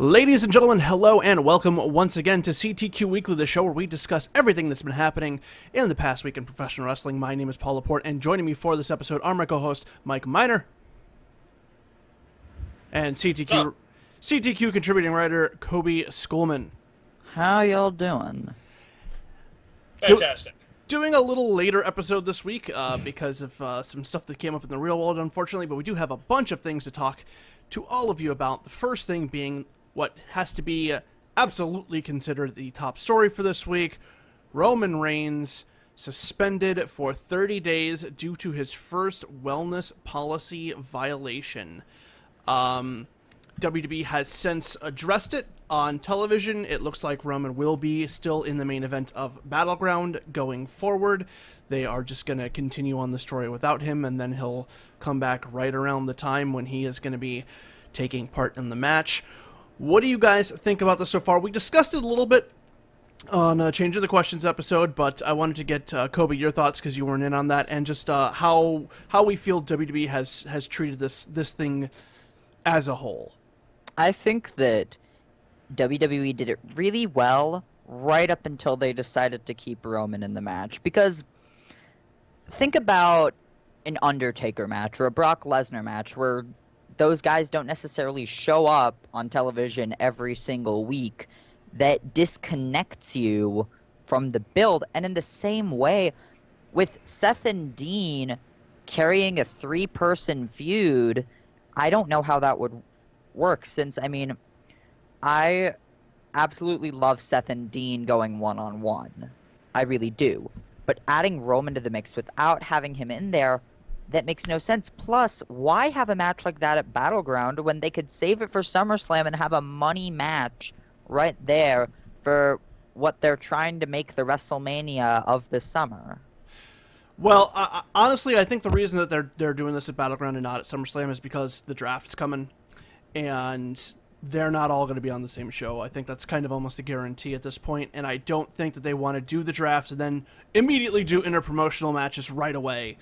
Ladies and gentlemen, hello and welcome once again to CTQ Weekly, the show where we discuss everything that's been happening in the past week in professional wrestling. My name is Paul Laporte, and joining me for this episode are my co-host, Mike Miner, and CTQ contributing writer, Kobe Schoolman. How y'all doing? Fantastic. Doing a little later episode this week because of some stuff that came up in the real world, unfortunately, but we do have a bunch of things to talk to all of you about. The first thing being what has to be absolutely considered the top story for this week: Roman Reigns suspended for 30 days due to his first wellness policy violation. WWE has since addressed it on television. It looks like Roman will be still in the main event of Battleground going forward. They are just going to continue on the story without him, and then he'll come back right around the time when he is going to be taking part in the match. What do you guys think about this so far? We discussed it a little bit on Change of the Questions episode, but I wanted to get Kobe, your thoughts, because you weren't in on that, and just how we feel WWE has treated this thing as a whole. I think that WWE did it really well right up until they decided to keep Roman in the match. Because think about an Undertaker match or a Brock Lesnar match where those guys don't necessarily show up on television every single week. That disconnects you from the build. And in the same way, with Seth and Dean carrying a 3-person feud, I don't know how that would work, since, I mean, I absolutely love Seth and Dean going one-on-one. I really do. But adding Roman to the mix without having him in there, that makes no sense. Plus, why have a match like that at Battleground when they could save it for SummerSlam and have a money match right there for what they're trying to make the WrestleMania of the summer? Well, honestly, I think the reason that they're doing this at Battleground and not at SummerSlam is because the draft's coming, and they're not all going to be on the same show. I think that's kind of almost a guarantee at this point, and I don't think that they want to do the draft and then immediately do interpromotional matches right away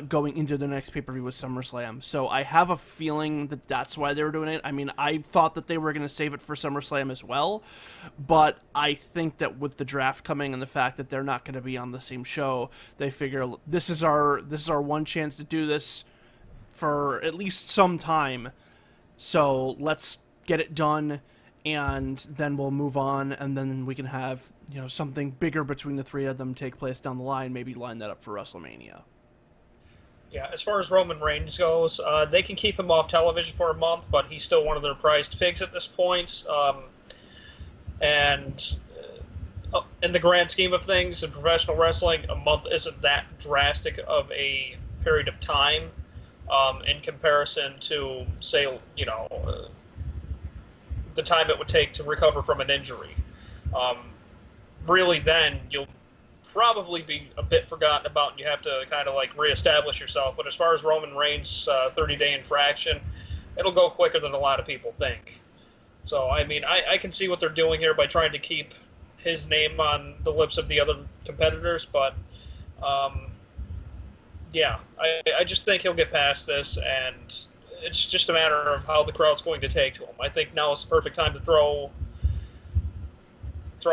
going into the next pay-per-view with SummerSlam. So I have a feeling that that's why they were doing it. I mean, I thought that they were going to save it for SummerSlam as well, but I think that with the draft coming and the fact that they're not going to be on the same show, they figure this is our one chance to do this for at least some time. So let's get it done, and then we'll move on, and then we can have, something bigger between the three of them take place down the line, maybe line that up for WrestleMania. Yeah, as far as Roman Reigns goes, they can keep him off television for a month, but he's still one of their prized pigs at this point. And in the grand scheme of things, in professional wrestling, a month isn't that drastic of a period of time in comparison to, say, the time it would take to recover from an injury. Really, then you'll probably be a bit forgotten about, and you have to kind of reestablish yourself. But as far as Roman Reigns' 30-day infraction, it'll go quicker than a lot of people think. So, I mean, I can see what they're doing here by trying to keep his name on the lips of the other competitors, but yeah, I just think he'll get past this, and it's just a matter of how the crowd's going to take to him. I think now is the perfect time to throw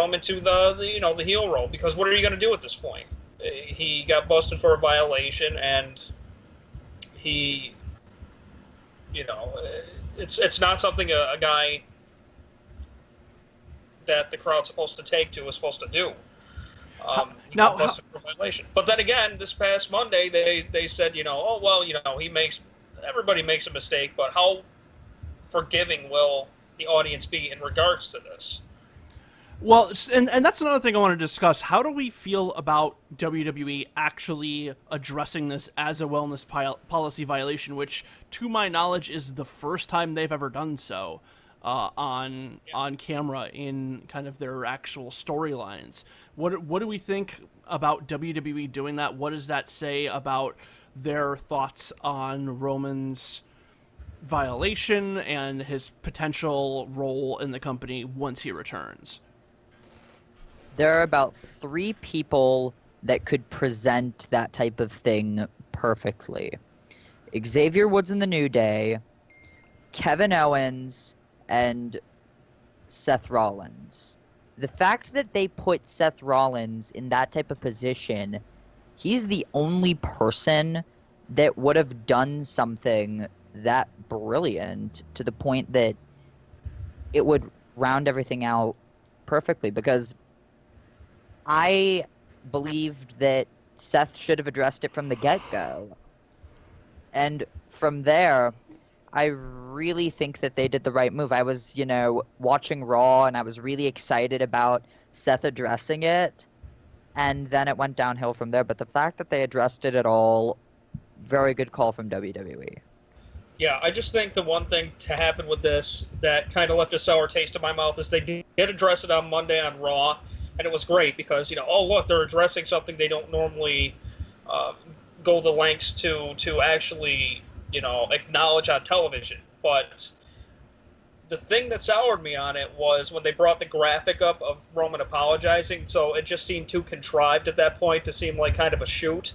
him into the heel role, because what are you going to do at this point? He got busted for a violation, and he, it's not something a guy that the crowd's supposed to take to is supposed to do. He got busted for a violation. But then again, this past Monday, they said, everybody makes a mistake, but how forgiving will the audience be in regards to this? Well, and that's another thing I want to discuss. How do we feel about WWE actually addressing this as a wellness policy violation, which, to my knowledge, is the first time they've ever done so on camera in kind of their actual storylines? What do we think about WWE doing that? What does that say about their thoughts on Roman's violation and his potential role in the company once he returns? There are about 3 people that could present that type of thing perfectly. Xavier Woods in the New Day, Kevin Owens, and Seth Rollins. The fact that they put Seth Rollins in that type of position, he's the only person that would have done something that brilliant to the point that it would round everything out perfectly, because I believed that Seth should have addressed it from the get-go. And from there, I really think that they did the right move. I was, watching Raw, and I was really excited about Seth addressing it, and then it went downhill from there. But the fact that they addressed it at all, very good call from WWE. Yeah, I just think the one thing to happen with this that kind of left a sour taste in my mouth is they did address it on Monday on Raw, and it was great because, oh, look, they're addressing something they don't normally go the lengths to actually, acknowledge on television. But the thing that soured me on it was when they brought the graphic up of Roman apologizing, so it just seemed too contrived at that point to seem like kind of a shoot.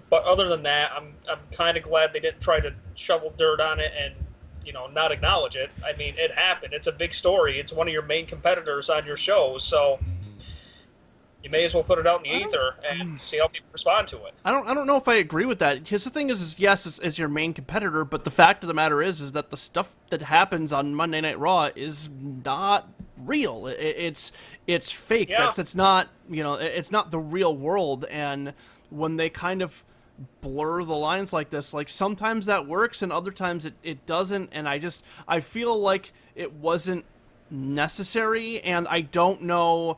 But other than that, I'm kind of glad they didn't try to shovel dirt on it and, not acknowledge it. I mean, it happened. It's a big story. It's one of your main competitors on your show, so you may as well put it out in the ether and see how people respond to it. I don't know if I agree with that. Because the thing is yes, it's your main competitor, but the fact of the matter is that the stuff that happens on Monday Night Raw is not real. It's fake. Yeah. It's not, it's not the real world. And when they kind of blur the lines like this, like sometimes that works and other times it doesn't, and I feel like it wasn't necessary, and I don't know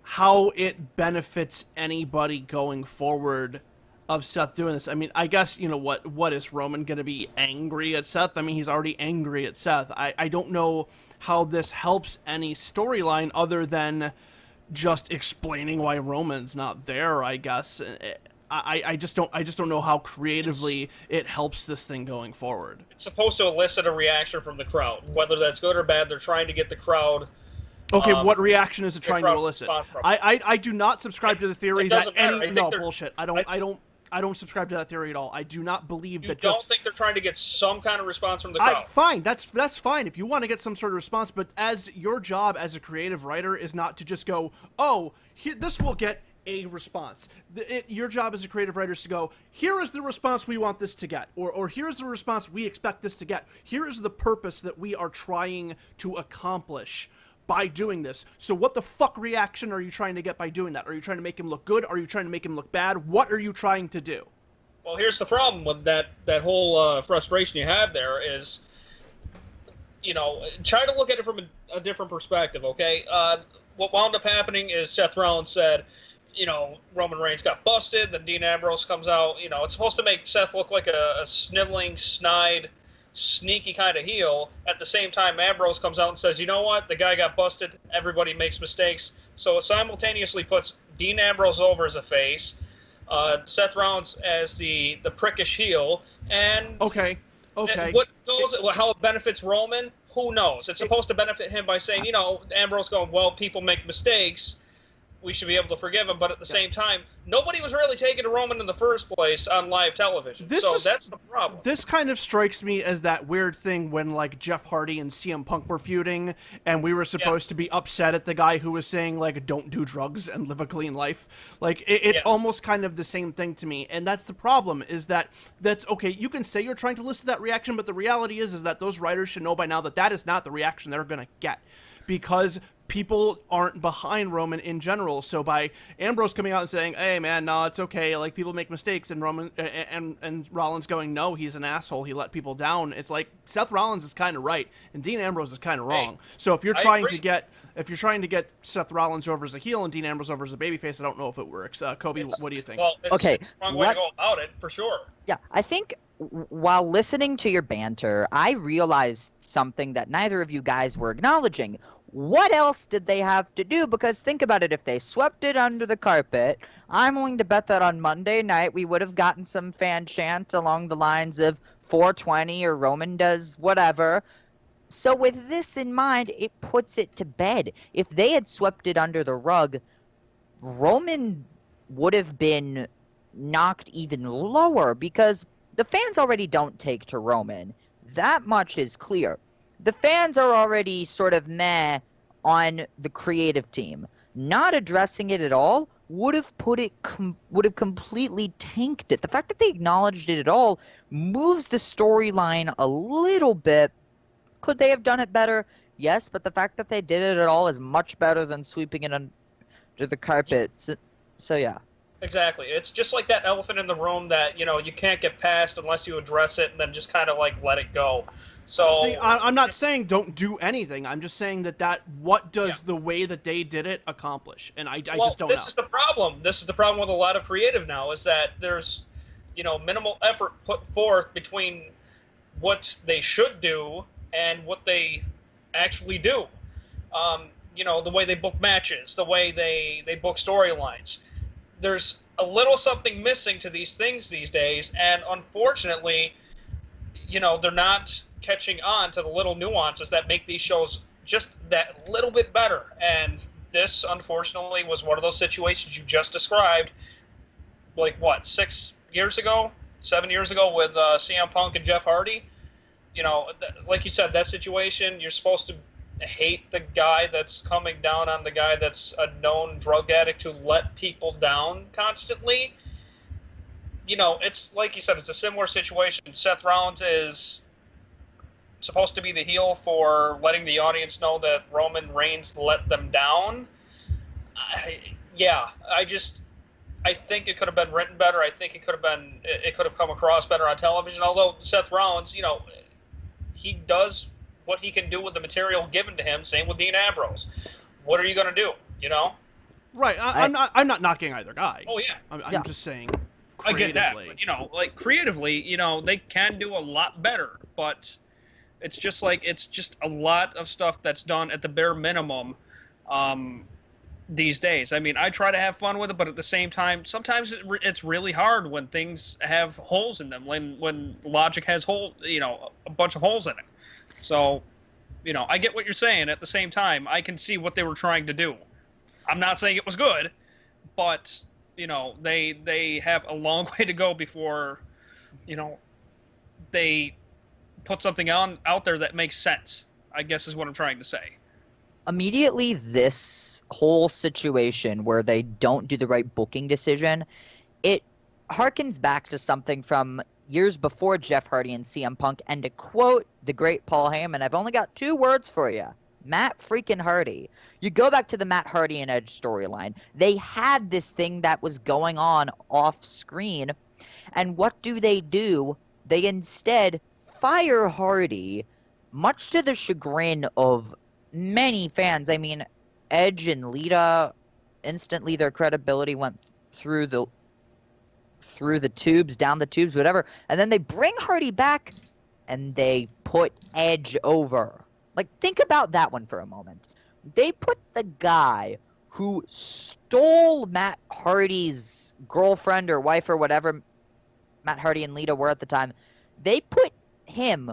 how it benefits anybody going forward of Seth doing this. I mean, I guess, what is Roman going to be angry at Seth? I mean, he's already angry at Seth. I don't know how this helps any storyline other than just explaining why Roman's not there, I guess. I just don't know how creatively it helps this thing going forward. It's supposed to elicit a reaction from the crowd, whether that's good or bad. They're trying to get the crowd. Okay, what reaction is it trying to elicit? I do not subscribe to the theory that bullshit. I don't subscribe to that theory at all. I do not believe that. You don't think they're trying to get some kind of response from the crowd? Fine, that's fine if you want to get some sort of response. But as your job as a creative writer is not to just go, oh, this will get a response. Your job as a creative writer is to go, here is the response we want this to get, or here's the response we expect this to get. Here is the purpose that we are trying to accomplish by doing this. So what the fuck reaction are you trying to get by doing that? Are you trying to make him look good? Are you trying to make him look bad? What are you trying to do? Well, here's the problem with that whole frustration you have there is, try to look at it from a different perspective, okay? What wound up happening is Seth Rollins said, Roman Reigns got busted, then Dean Ambrose comes out. It's supposed to make Seth look like a sniveling, snide, sneaky kind of heel. At the same time, Ambrose comes out and says, you know what? The guy got busted. Everybody makes mistakes. So it simultaneously puts Dean Ambrose over as a face, Seth Rollins as the prickish heel, and okay. How it benefits Roman, who knows? It's supposed to benefit him by saying, Ambrose going, well, people make mistakes. We should be able to forgive him, but at the same time, nobody was really taking to Roman in the first place on live television. That's the problem. This kind of strikes me as that weird thing when, like, Jeff Hardy and CM Punk were feuding, and we were supposed to be upset at the guy who was saying, like, don't do drugs and live a clean life. Like, it's almost kind of the same thing to me, and that's the problem, is that's okay, you can say you're trying to elicit that reaction, but the reality is that those writers should know by now that is not the reaction they're going to get, because people aren't behind Roman in general. So by Ambrose coming out and saying, hey man, no, it's okay, like, people make mistakes, and Roman and Rollins going, no, he's an asshole, he let people down, it's like Seth Rollins is kind of right and Dean Ambrose is kind of wrong. So if you're trying to get Seth Rollins over as a heel and Dean Ambrose over as a babyface, I don't know if it works. Kobe, what do you think? Well, it's a wrong way to go about it, for sure. Yeah, I think while listening to your banter, I realized something that neither of you guys were acknowledging. What else did they have to do? Because think about it, if they swept it under the carpet, I'm willing to bet that on Monday night we would have gotten some fan chant along the lines of 420 or Roman does whatever. So with this in mind, it puts it to bed. If they had swept it under the rug, Roman would have been knocked even lower because the fans already don't take to Roman. That much is clear. the fans are already sort of meh on the creative team. Not addressing it at all would have completely tanked it. The fact that they acknowledged it at all moves the storyline a little bit. Could they have done it better? Yes, but the fact that they did it at all is much better than sweeping it under the carpet. So yeah. Exactly. It's just like that elephant in the room that, you can't get past unless you address it and then just kind of like let it go. So See, I'm not saying don't do anything. I'm just saying that what does the way that they did it accomplish? And I just don't know. This is the problem. This is the problem with a lot of creative now is that there's, minimal effort put forth between what they should do and what they actually do. The way they book matches, the way they book storylines. There's a little something missing to these things these days, and unfortunately, they're not catching on to the little nuances that make these shows just that little bit better. And this, unfortunately, was one of those situations you just described, like, 7 years ago with CM Punk and Jeff Hardy? Like you said, that situation, you're supposed to hate the guy that's coming down on the guy that's a known drug addict to let people down constantly. It's like you said, it's a similar situation. Seth Rollins is supposed to be the heel for letting the audience know that Roman Reigns let them down. I think it could have been written better. I think it could have come across better on television. Although Seth Rollins, he does what he can do with the material given to him. Same with Dean Ambrose. What are you going to do? Right. I'm not knocking either guy. Oh yeah. I'm just saying. I get that. But, creatively, they can do a lot better. But it's just a lot of stuff that's done at the bare minimum. These days. I mean, I try to have fun with it, but at the same time, sometimes it's really hard when things have holes in them. When logic has a bunch of holes in it. So, I get what you're saying. At the same time, I can see what they were trying to do. I'm not saying it was good, but they have a long way to go before, they put something out there that makes sense. I guess is what I'm trying to say. Immediately, this whole situation where they don't do the right booking decision, it harkens back to something from years before Jeff Hardy and CM Punk, and to quote the great Paul Heyman, I've only got 2 words for you. Matt freaking Hardy. You go back to the Matt Hardy and Edge storyline. They had this thing that was going on off screen, and what do? They instead fire Hardy, much to the chagrin of many fans. I mean, Edge and Lita, instantly their credibility went through the tubes, down the tubes, whatever. And then they bring Hardy back and they put Edge over. Like, think about that one for a moment. They put the guy who stole Matt Hardy's girlfriend or wife or whatever Matt Hardy and Lita were at the time. They put him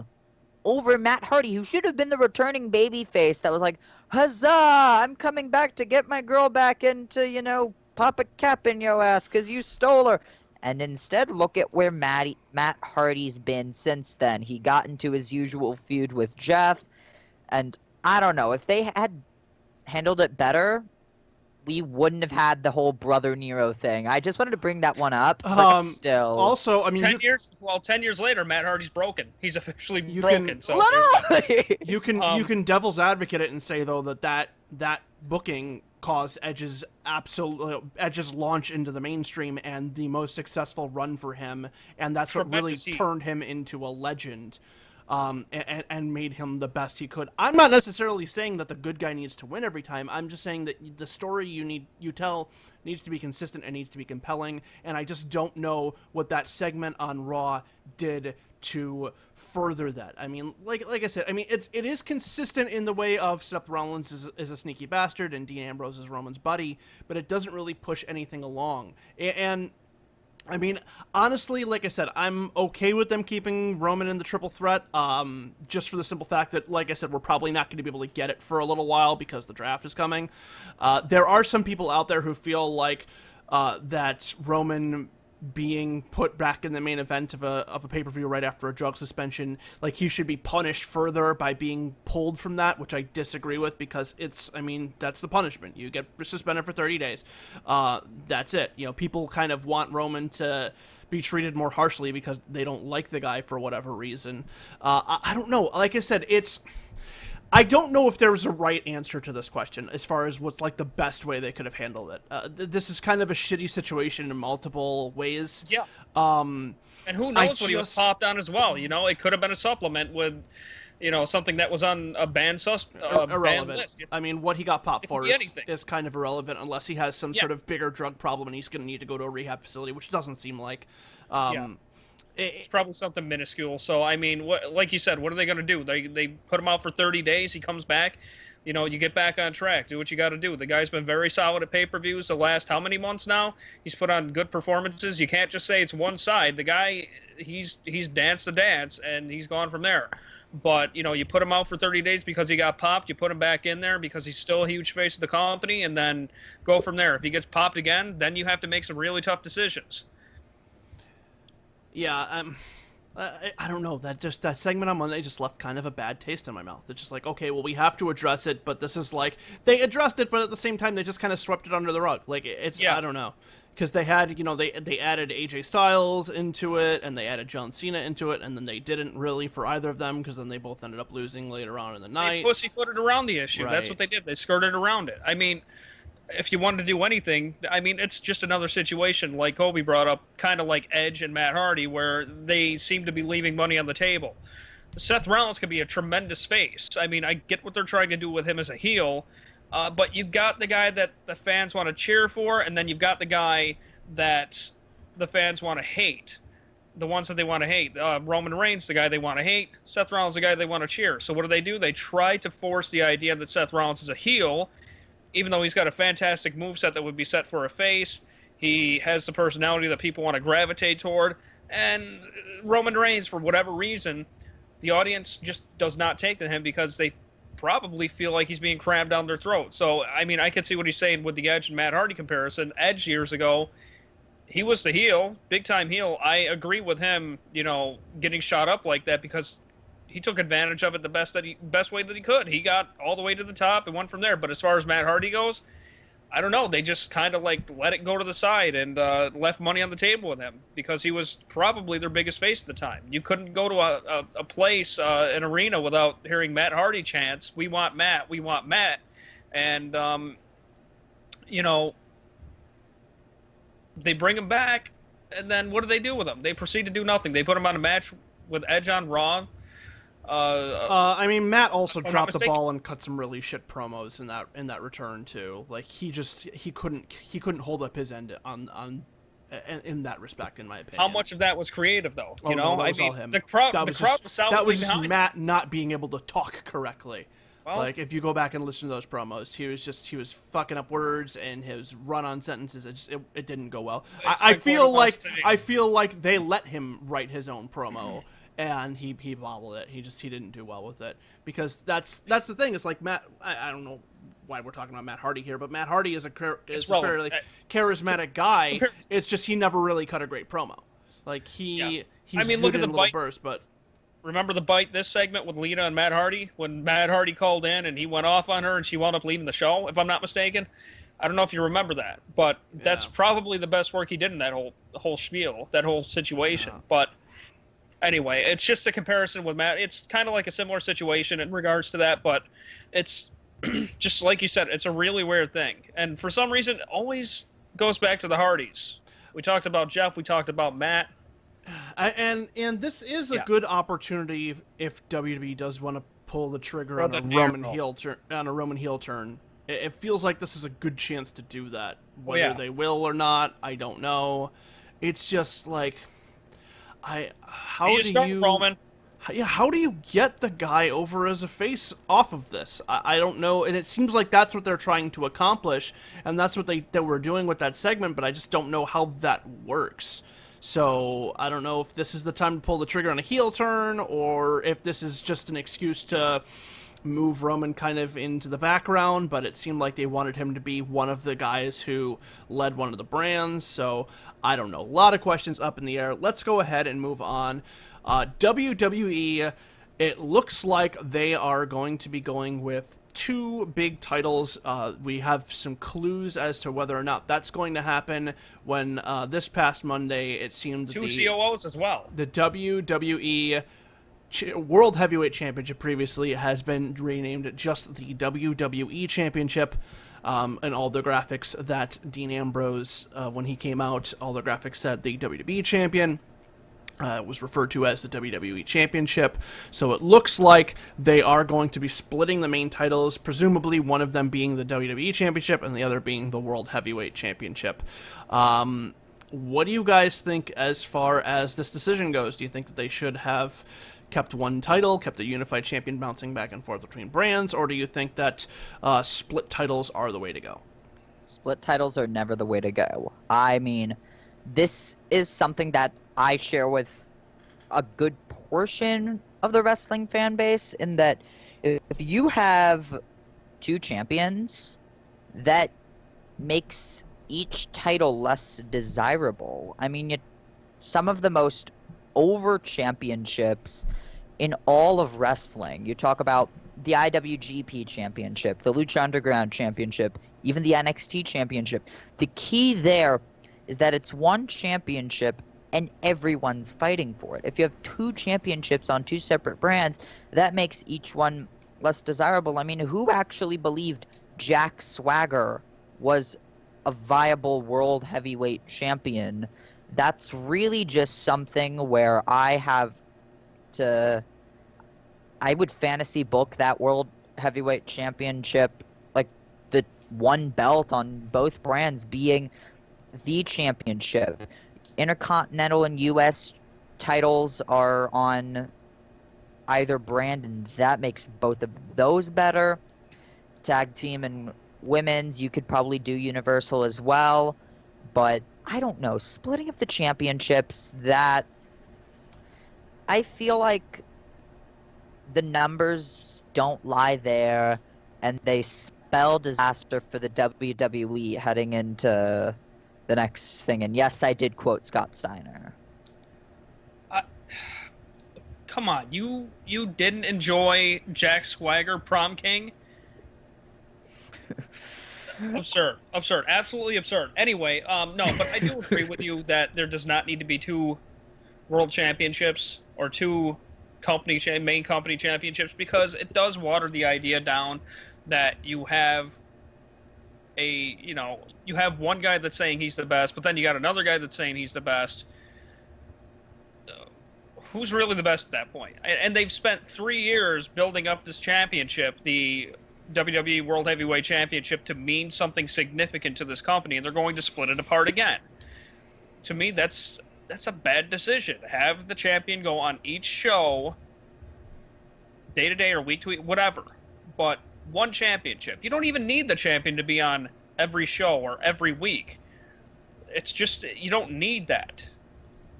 over Matt Hardy, who should have been the returning babyface that was like, huzzah, I'm coming back to get my girl back and to, pop a cap in your ass because you stole her. And instead, look at where Matt Hardy's been since then. He got into his usual feud with Jeff. And I don't know, if they had handled it better, we wouldn't have had the whole Brother Nero thing. I just wanted to bring that one up, but still. Also, I mean, 10 years later, Matt Hardy's broken. He's officially broken. So you can devil's advocate it and say though that booking caused Edge's launch into the mainstream and the most successful run for him, and that's what really turned him into a legend. And made him the best he could. I'm not necessarily saying that the good guy needs to win every time. I'm just saying that the story you tell needs to be consistent and needs to be compelling. And I just don't know what that segment on Raw did to further that. I mean, like I said, I mean it is consistent in the way of Seth Rollins is a sneaky bastard and Dean Ambrose is Roman's buddy, but it doesn't really push anything along. And I mean, honestly, like I said, I'm okay with them keeping Roman in the triple threat, just for the simple fact that, like I said, we're probably not going to be able to get it for a little while because the draft is coming. There are some people out there who feel like that Roman being put back in the main event of a pay-per-view right after a drug suspension. Like, he should be punished further by being pulled from that, which I disagree with, because that's the punishment. You get suspended for 30 days. That's it. People kind of want Roman to be treated more harshly because they don't like the guy for whatever reason. I don't know. Like I said, I don't know if there was a right answer to this question as far as what's like the best way they could have handled it. This is kind of a shitty situation in multiple ways. Yeah. And who knows what he was popped on as well. It could have been a supplement with, something that was on a banned list. I mean, what he got popped for is kind of irrelevant unless he has some sort of bigger drug problem and he's going to need to go to a rehab facility, which doesn't seem like. It's probably something minuscule. So, I mean, like you said, what are they going to do? They put him out for 30 days. He comes back. You get back on track. Do what you got to do. The guy's been very solid at pay-per-views the last how many months now? He's put on good performances. You can't just say it's one side. The guy, he's danced the dance, and he's gone from there. But, you put him out for 30 days because he got popped. You put him back in there because he's still a huge face of the company, and then go from there. If he gets popped again, then you have to make some really tough decisions. Yeah, I don't know. That segment on Monday just left kind of a bad taste in my mouth. It's just like, okay, well, we have to address it, but this is like, they addressed it, but at the same time, they just kind of swept it under the rug. Like, I don't know. Because they had, they added AJ Styles into it, and they added John Cena into it, and then they didn't really for either of them, because then they both ended up losing later on in the night. They pussyfooted around the issue. Right. That's what they did. They skirted around it. I mean, if you wanted to do anything, it's just another situation like Kobe brought up, kind of like Edge and Matt Hardy, where they seem to be leaving money on the table. Seth Rollins could be a tremendous face. I get what they're trying to do with him as a heel, but you've got the guy that the fans want to cheer for, and then you've got the guy that the fans want to hate. The ones that they want to hate. Roman Reigns, the guy they want to hate. Seth Rollins, the guy they want to cheer. So what do? They try to force the idea that Seth Rollins is a heel, even though he's got a fantastic moveset that would be set for a face. He has the personality that people want to gravitate toward. And Roman Reigns, for whatever reason, the audience just does not take to him because they probably feel like he's being crammed down their throat. So, I can see what he's saying with the Edge and Matt Hardy comparison. Edge years ago, he was the heel, big-time heel. I agree with him, getting shot up like that because he took advantage of it the best way that he could. He got all the way to the top and went from there. But as far as Matt Hardy goes, I don't know. They just kind of let it go to the side and left money on the table with him because he was probably their biggest face at the time. You couldn't go to a place, an arena, without hearing Matt Hardy chants, "We want Matt, we want Matt." And, they bring him back, and then what do they do with him? They proceed to do nothing. They put him on a match with Edge on Raw. Matt also dropped the ball and cut some really shit promos in that return too. Like he couldn't hold up his end in that respect, in my opinion. How much of that was creative though? No, that was all him. The crowd was just Matt not being able to talk correctly. Well, like if you go back and listen to those promos, he was fucking up words and his run-on sentences. It didn't go well. I feel like they let him write his own promo. And he bobbled it. He didn't do well with it because that's the thing. It's like Matt. I don't know why we're talking about Matt Hardy here, but Matt Hardy is a fairly charismatic guy. It's just he never really cut a great promo. Like he's look at the bite burst, but remember the bite this segment with Lita and Matt Hardy when Matt Hardy called in and he went off on her and she wound up leaving the show, if I'm not mistaken. I don't know if you remember that, but that's probably the best work he did in that whole spiel, that whole situation. Yeah. But anyway, it's just a comparison with Matt. It's kind of like a similar situation in regards to that, but it's just like you said, it's a really weird thing. And for some reason, it always goes back to the Hardys. We talked about Jeff. We talked about Matt. And this is a good opportunity if WWE does want to pull the trigger on a Roman heel turn. It feels like this is a good chance to do that. Whether they will or not, I don't know. It's just like, how do you get the guy over as a face off of this? I don't know, and it seems like that's what they're trying to accomplish, and that's what they were doing with that segment, but I just don't know how that works. So I don't know if this is the time to pull the trigger on a heel turn, or if this is just an excuse to move Roman kind of into the background, but it seemed like they wanted him to be one of the guys who led one of the brands. So I don't know. A lot of questions up in the air. Let's go ahead and move on. WWE, it looks like they are going to be going with 2 big titles. We have some clues as to whether or not that's going to happen when this past Monday it seemed 2 COOs as well. The WWE World Heavyweight Championship previously has been renamed just the WWE Championship. And all the graphics that Dean Ambrose, when he came out, all the graphics said the WWE Champion. Was referred to as the WWE Championship. So it looks like they are going to be splitting the main titles, presumably one of them being the WWE Championship and the other being the World Heavyweight Championship. What do you guys think as far as this decision goes? Do you think that they should have kept one title, kept the unified champion bouncing back and forth between brands, or do you think that split titles are the way to go? Split titles are never the way to go. I mean, this is something that I share with a good portion of the wrestling fan base, in that if you have 2 champions, that makes each title less desirable. I mean, some of the most over championships in all of wrestling, you talk about the IWGP Championship, the Lucha Underground Championship, even the NXT Championship. The key there is that it's one championship and everyone's fighting for it. If you have 2 championships on 2 separate brands, that makes each one less desirable. I mean, who actually believed Jack Swagger was a viable world heavyweight champion? That's really just something where I would fantasy book that world heavyweight championship, like the one belt on both brands being the championship. Intercontinental and U.S. titles are on either brand, and that makes both of those better. Tag team and women's, you could probably do Universal as well, but I don't know. Splitting up the championships, that I feel like the numbers don't lie there, and they spell disaster for the WWE heading into the next thing. And yes, I did quote Scott Steiner. Come on, you didn't enjoy Jack Swagger Prom King? Absurd, absolutely absurd. Anyway, no, but I do agree with you that there does not need to be 2 world championships or 2 main company championships, because it does water the idea down that you have you have one guy that's saying he's the best, but then you got another guy that's saying he's the best. Who's really the best at that point? And they've spent 3 years building up this championship, the WWE World Heavyweight Championship, to mean something significant to this company, and they're going to split it apart again. To me, that's a bad decision. Have the champion go on each show, day to day or week to week, whatever. But one championship. You don't even need the champion to be on every show or every week. It's just, you don't need that.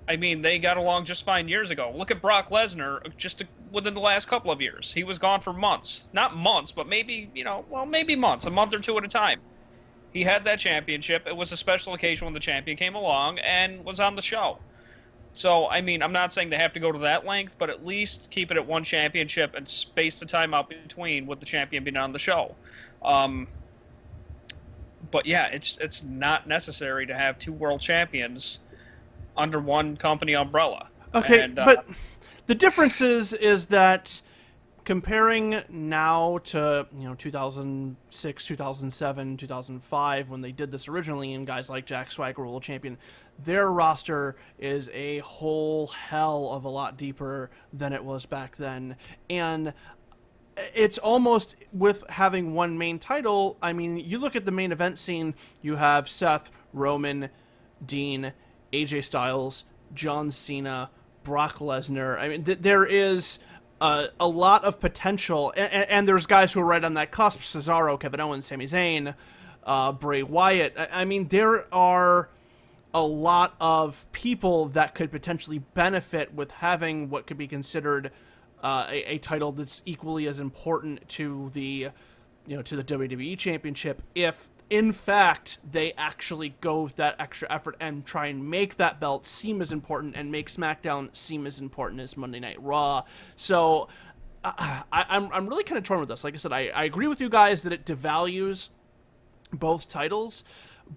I mean, they got along just fine years ago. Look at Brock Lesnar just within the last couple of years. He was gone for months. Not months, but maybe, maybe months, a month or 2 at a time. He had that championship. It was a special occasion when the champion came along and was on the show. So, I mean, I'm not saying they have to go to that length, but at least keep it at one championship and space the time out between with the champion being on the show. But yeah, it's not necessary to have 2 world champions under one company umbrella. Okay, and, but the difference is that comparing now to 2006, 2007, 2005 when they did this originally, and guys like Jack Swagger, world champion, their roster is a whole hell of a lot deeper than it was back then. And it's almost with having one main title. I mean, you look at the main event scene, you have Seth, Roman, Dean, AJ Styles, John Cena, Brock Lesnar. I mean, there is a lot of potential, and there's guys who are right on that cusp: Cesaro, Kevin Owens, Sami Zayn, Bray Wyatt. I mean, there are a lot of people that could potentially benefit with having what could be considered a title that's equally as important to the, to the WWE Championship, if in fact they actually go that extra effort and try and make that belt seem as important and make SmackDown seem as important as Monday Night Raw. So I'm really kind of torn with this. Like I said, I agree with you guys that it devalues both titles,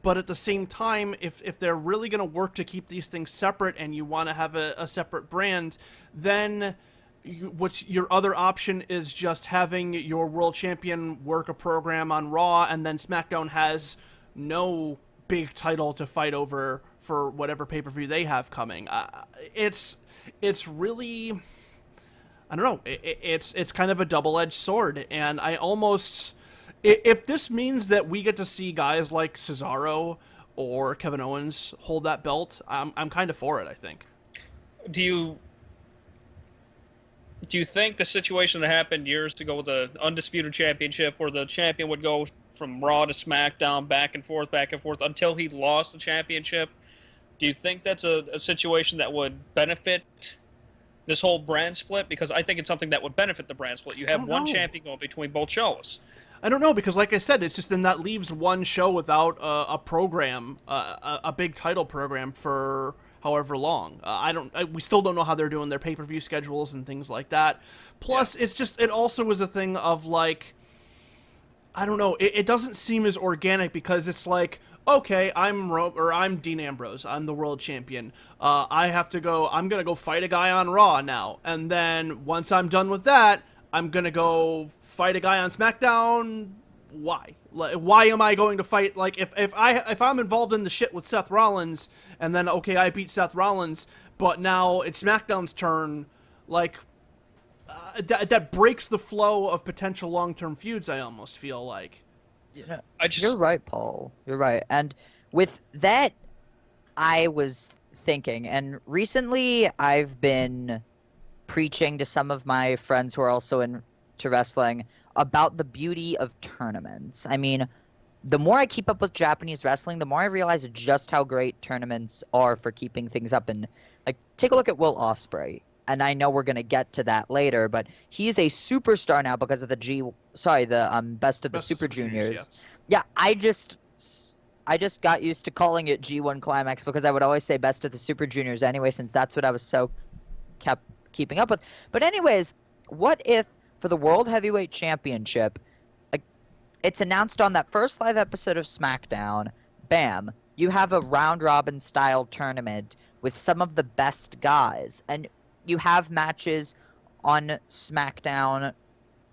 but at the same time, if they're really going to work to keep these things separate and you want to have a separate brand, then what's your other option is just having your world champion work a program on Raw, and then SmackDown has no big title to fight over for whatever pay-per-view they have coming. It's really, I don't know, it's kind of a double-edged sword, and I almost, if this means that we get to see guys like Cesaro or Kevin Owens hold that belt, I'm kind of for it, I think. Do you think the situation that happened years ago with the Undisputed Championship, where the champion would go from Raw to SmackDown, back and forth, until he lost the championship, do you think that's a situation that would benefit this whole brand split? Because I think it's something that would benefit the brand split. You have one champion going between both shows. I don't know, because like I said, it's just then that leaves one show without a program, a big title program for however long. We still don't know how they're doing their pay-per-view schedules and things like that. Plus, it also is a thing of like, I don't know, it doesn't seem as organic, because it's like, okay, I'm Dean Ambrose, I'm the world champion. I'm gonna go fight a guy on Raw now, and then once I'm done with that, I'm gonna go fight a guy on SmackDown. Why? Why am I going to fight? Like, if I'm involved in the shit with Seth Rollins, and then okay, I beat Seth Rollins, but now it's SmackDown's turn, like that breaks the flow of potential long-term feuds. I almost feel like. Yeah, you're right, Paul. You're right, and with that, I was thinking, and recently I've been preaching to some of my friends who are also into wrestling about the beauty of tournaments. I mean, the more I keep up with Japanese wrestling, the more I realize just how great tournaments are for keeping things up. And like, take a look at Will Ospreay. And I know we're gonna get to that later, but he is a superstar now because of the Best of the Super Juniors. Yeah, I just got used to calling it G1 Climax because I would always say Best of the Super Juniors anyway, since that's what I was kept keeping up with. But anyways, what if for the World Heavyweight Championship, it's announced on that first live episode of SmackDown, bam, you have a round-robin style tournament with some of the best guys, and you have matches on SmackDown,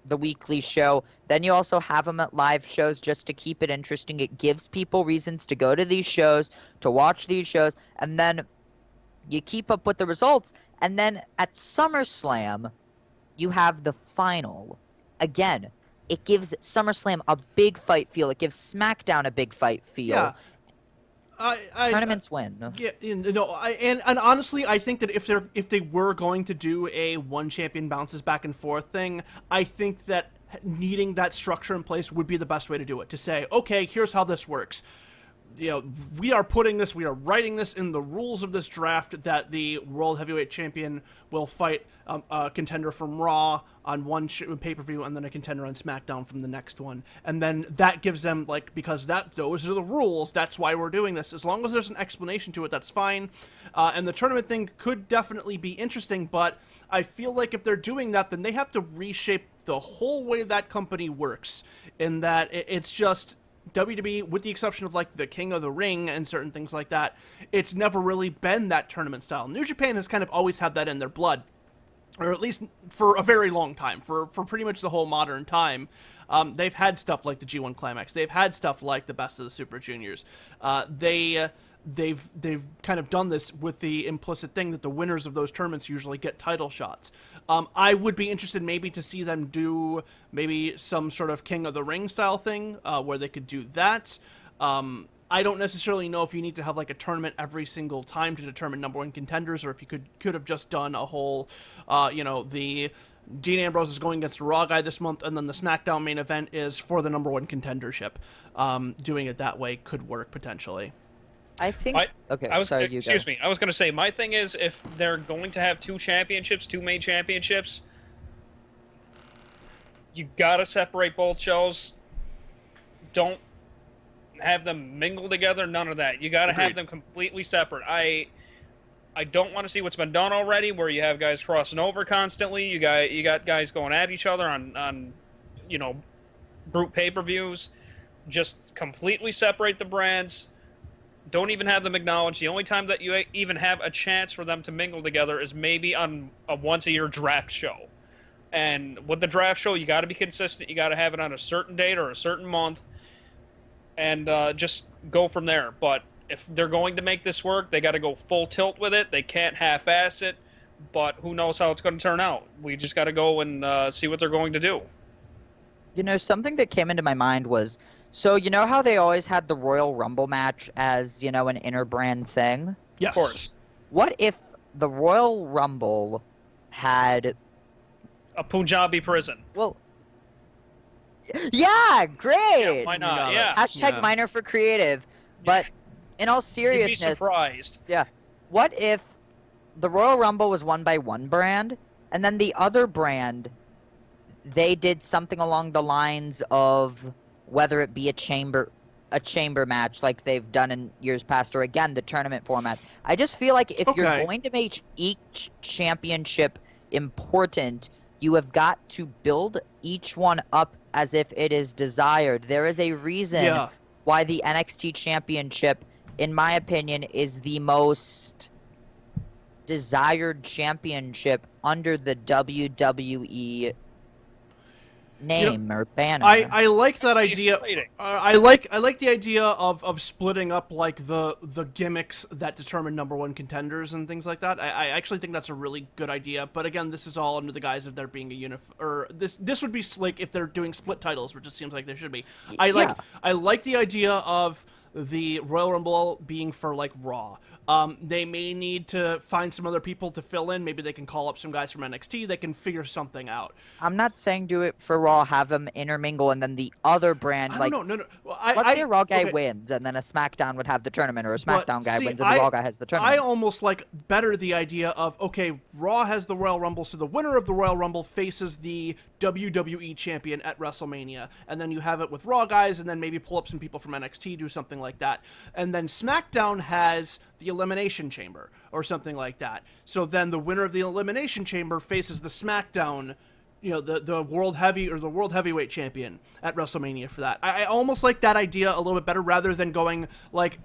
the weekly show. Then you also have them at live shows just to keep it interesting. It gives people reasons to go to these shows, to watch these shows, and then you keep up with the results. And then at SummerSlam, you have the final. Again, it gives SummerSlam a big fight feel. It gives SmackDown a big fight feel. Yeah. Tournaments win. Yeah, and honestly, I think that if they were going to do a one champion bounces back and forth thing, I think that needing that structure in place would be the best way to do it. To say, okay, here's how this works. We are writing this in the rules of this draft that the World Heavyweight Champion will fight a contender from Raw on one pay-per-view and then a contender on SmackDown from the next one. And then that gives them, because those are the rules, that's why we're doing this. As long as there's an explanation to it, that's fine. And the tournament thing could definitely be interesting, but I feel like if they're doing that, then they have to reshape the whole way that company works, in that it's just WWE, with the exception of the King of the Ring and certain things like that, it's never really been that tournament style. New Japan has kind of always had that in their blood, or at least for a very long time, for pretty much the whole modern time. They've had stuff like the G1 Climax. They've had stuff like the Best of the Super Juniors. They've kind of done this with the implicit thing that the winners of those tournaments usually get title shots. I would be interested maybe to see them do maybe some sort of King of the Ring style thing where they could do that. I don't necessarily know if you need to have a tournament every single time to determine number one contenders, or if you could have just done a whole, the Dean Ambrose is going against a Raw guy this month, and then the SmackDown main event is for the number one contendership. Doing it that way could work potentially. I think. I was going to say, my thing is, if they're going to have two main championships, You gotta separate both shows. Don't have them mingle together. None of that. You gotta have them completely separate. I don't want to see what's been done already, where you have guys crossing over constantly. You got guys going at each other on brute pay-per-views. Just completely separate the brands. Don't even have them acknowledge. The only time that you even have a chance for them to mingle together is maybe on a once-a-year draft show. And with the draft show, you got to be consistent. You got to have it on a certain date or a certain month, and just go from there. But if they're going to make this work, they got to go full tilt with it. They can't half-ass it. But who knows how it's going to turn out? We just got to go and see what they're going to do. Something that came into my mind was, so you know how they always had the Royal Rumble match as, an interbrand thing? Yes. Of course. What if the Royal Rumble had... A Punjabi prison. Well... Yeah, great! Yeah, why not? Yeah. Hashtag minor for creative. But in all You'd be seriousness... surprised. Yeah. What if the Royal Rumble was won by one brand, and then the other brand, they did something along the lines of whether it be a chamber match like they've done in years past, or again the tournament format. I just feel like if you're going to make each championship important, you have got to build each one up as if it is desired. There is a reason why the NXT championship, in my opinion, is the most desired championship under the WWE name or banner. I like that idea. I like the idea of splitting up like the gimmicks that determine number one contenders and things like that. I actually think that's a really good idea. But again, this is all under the guise of there being a this would be slick if they're doing split titles, which it seems like there should be. I like the idea of the Royal Rumble being for like Raw. They may need to find some other people to fill in. Maybe they can call up some guys from NXT. They can figure something out. I'm not saying do it for Raw, have them intermingle, and then the other brand, No. Well, let's say a Raw guy wins, and then a SmackDown would have the tournament, or a SmackDown guy wins, and the Raw guy has the tournament. I almost like better the idea of, okay, Raw has the Royal Rumble, so the winner of the Royal Rumble faces the WWE champion at WrestleMania, and then you have it with Raw guys, and then maybe pull up some people from NXT, do something like that. And then SmackDown has the Elimination Chamber or something like that. So then the winner of the Elimination Chamber faces the SmackDown, the world heavyweight champion at WrestleMania for that. I almost like that idea a little bit better rather than going like,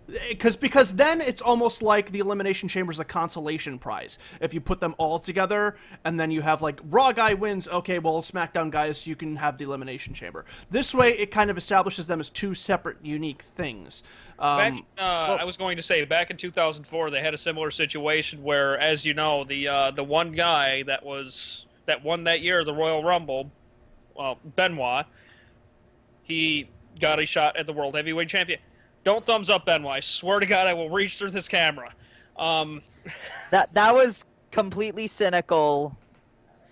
because then it's almost like the Elimination Chamber is a consolation prize. If you put them all together and then you have like Raw guy wins, okay, well SmackDown guys, you can have the Elimination Chamber. This way it kind of establishes them as two separate, unique things. I was going to say, back in 2004, they had a similar situation where, as you know, the one guy that won that year, the Royal Rumble, Benoit, he got a shot at the World Heavyweight Champion. Don't thumbs up, Benoit. I swear to God, I will reach through this camera. That was completely cynical.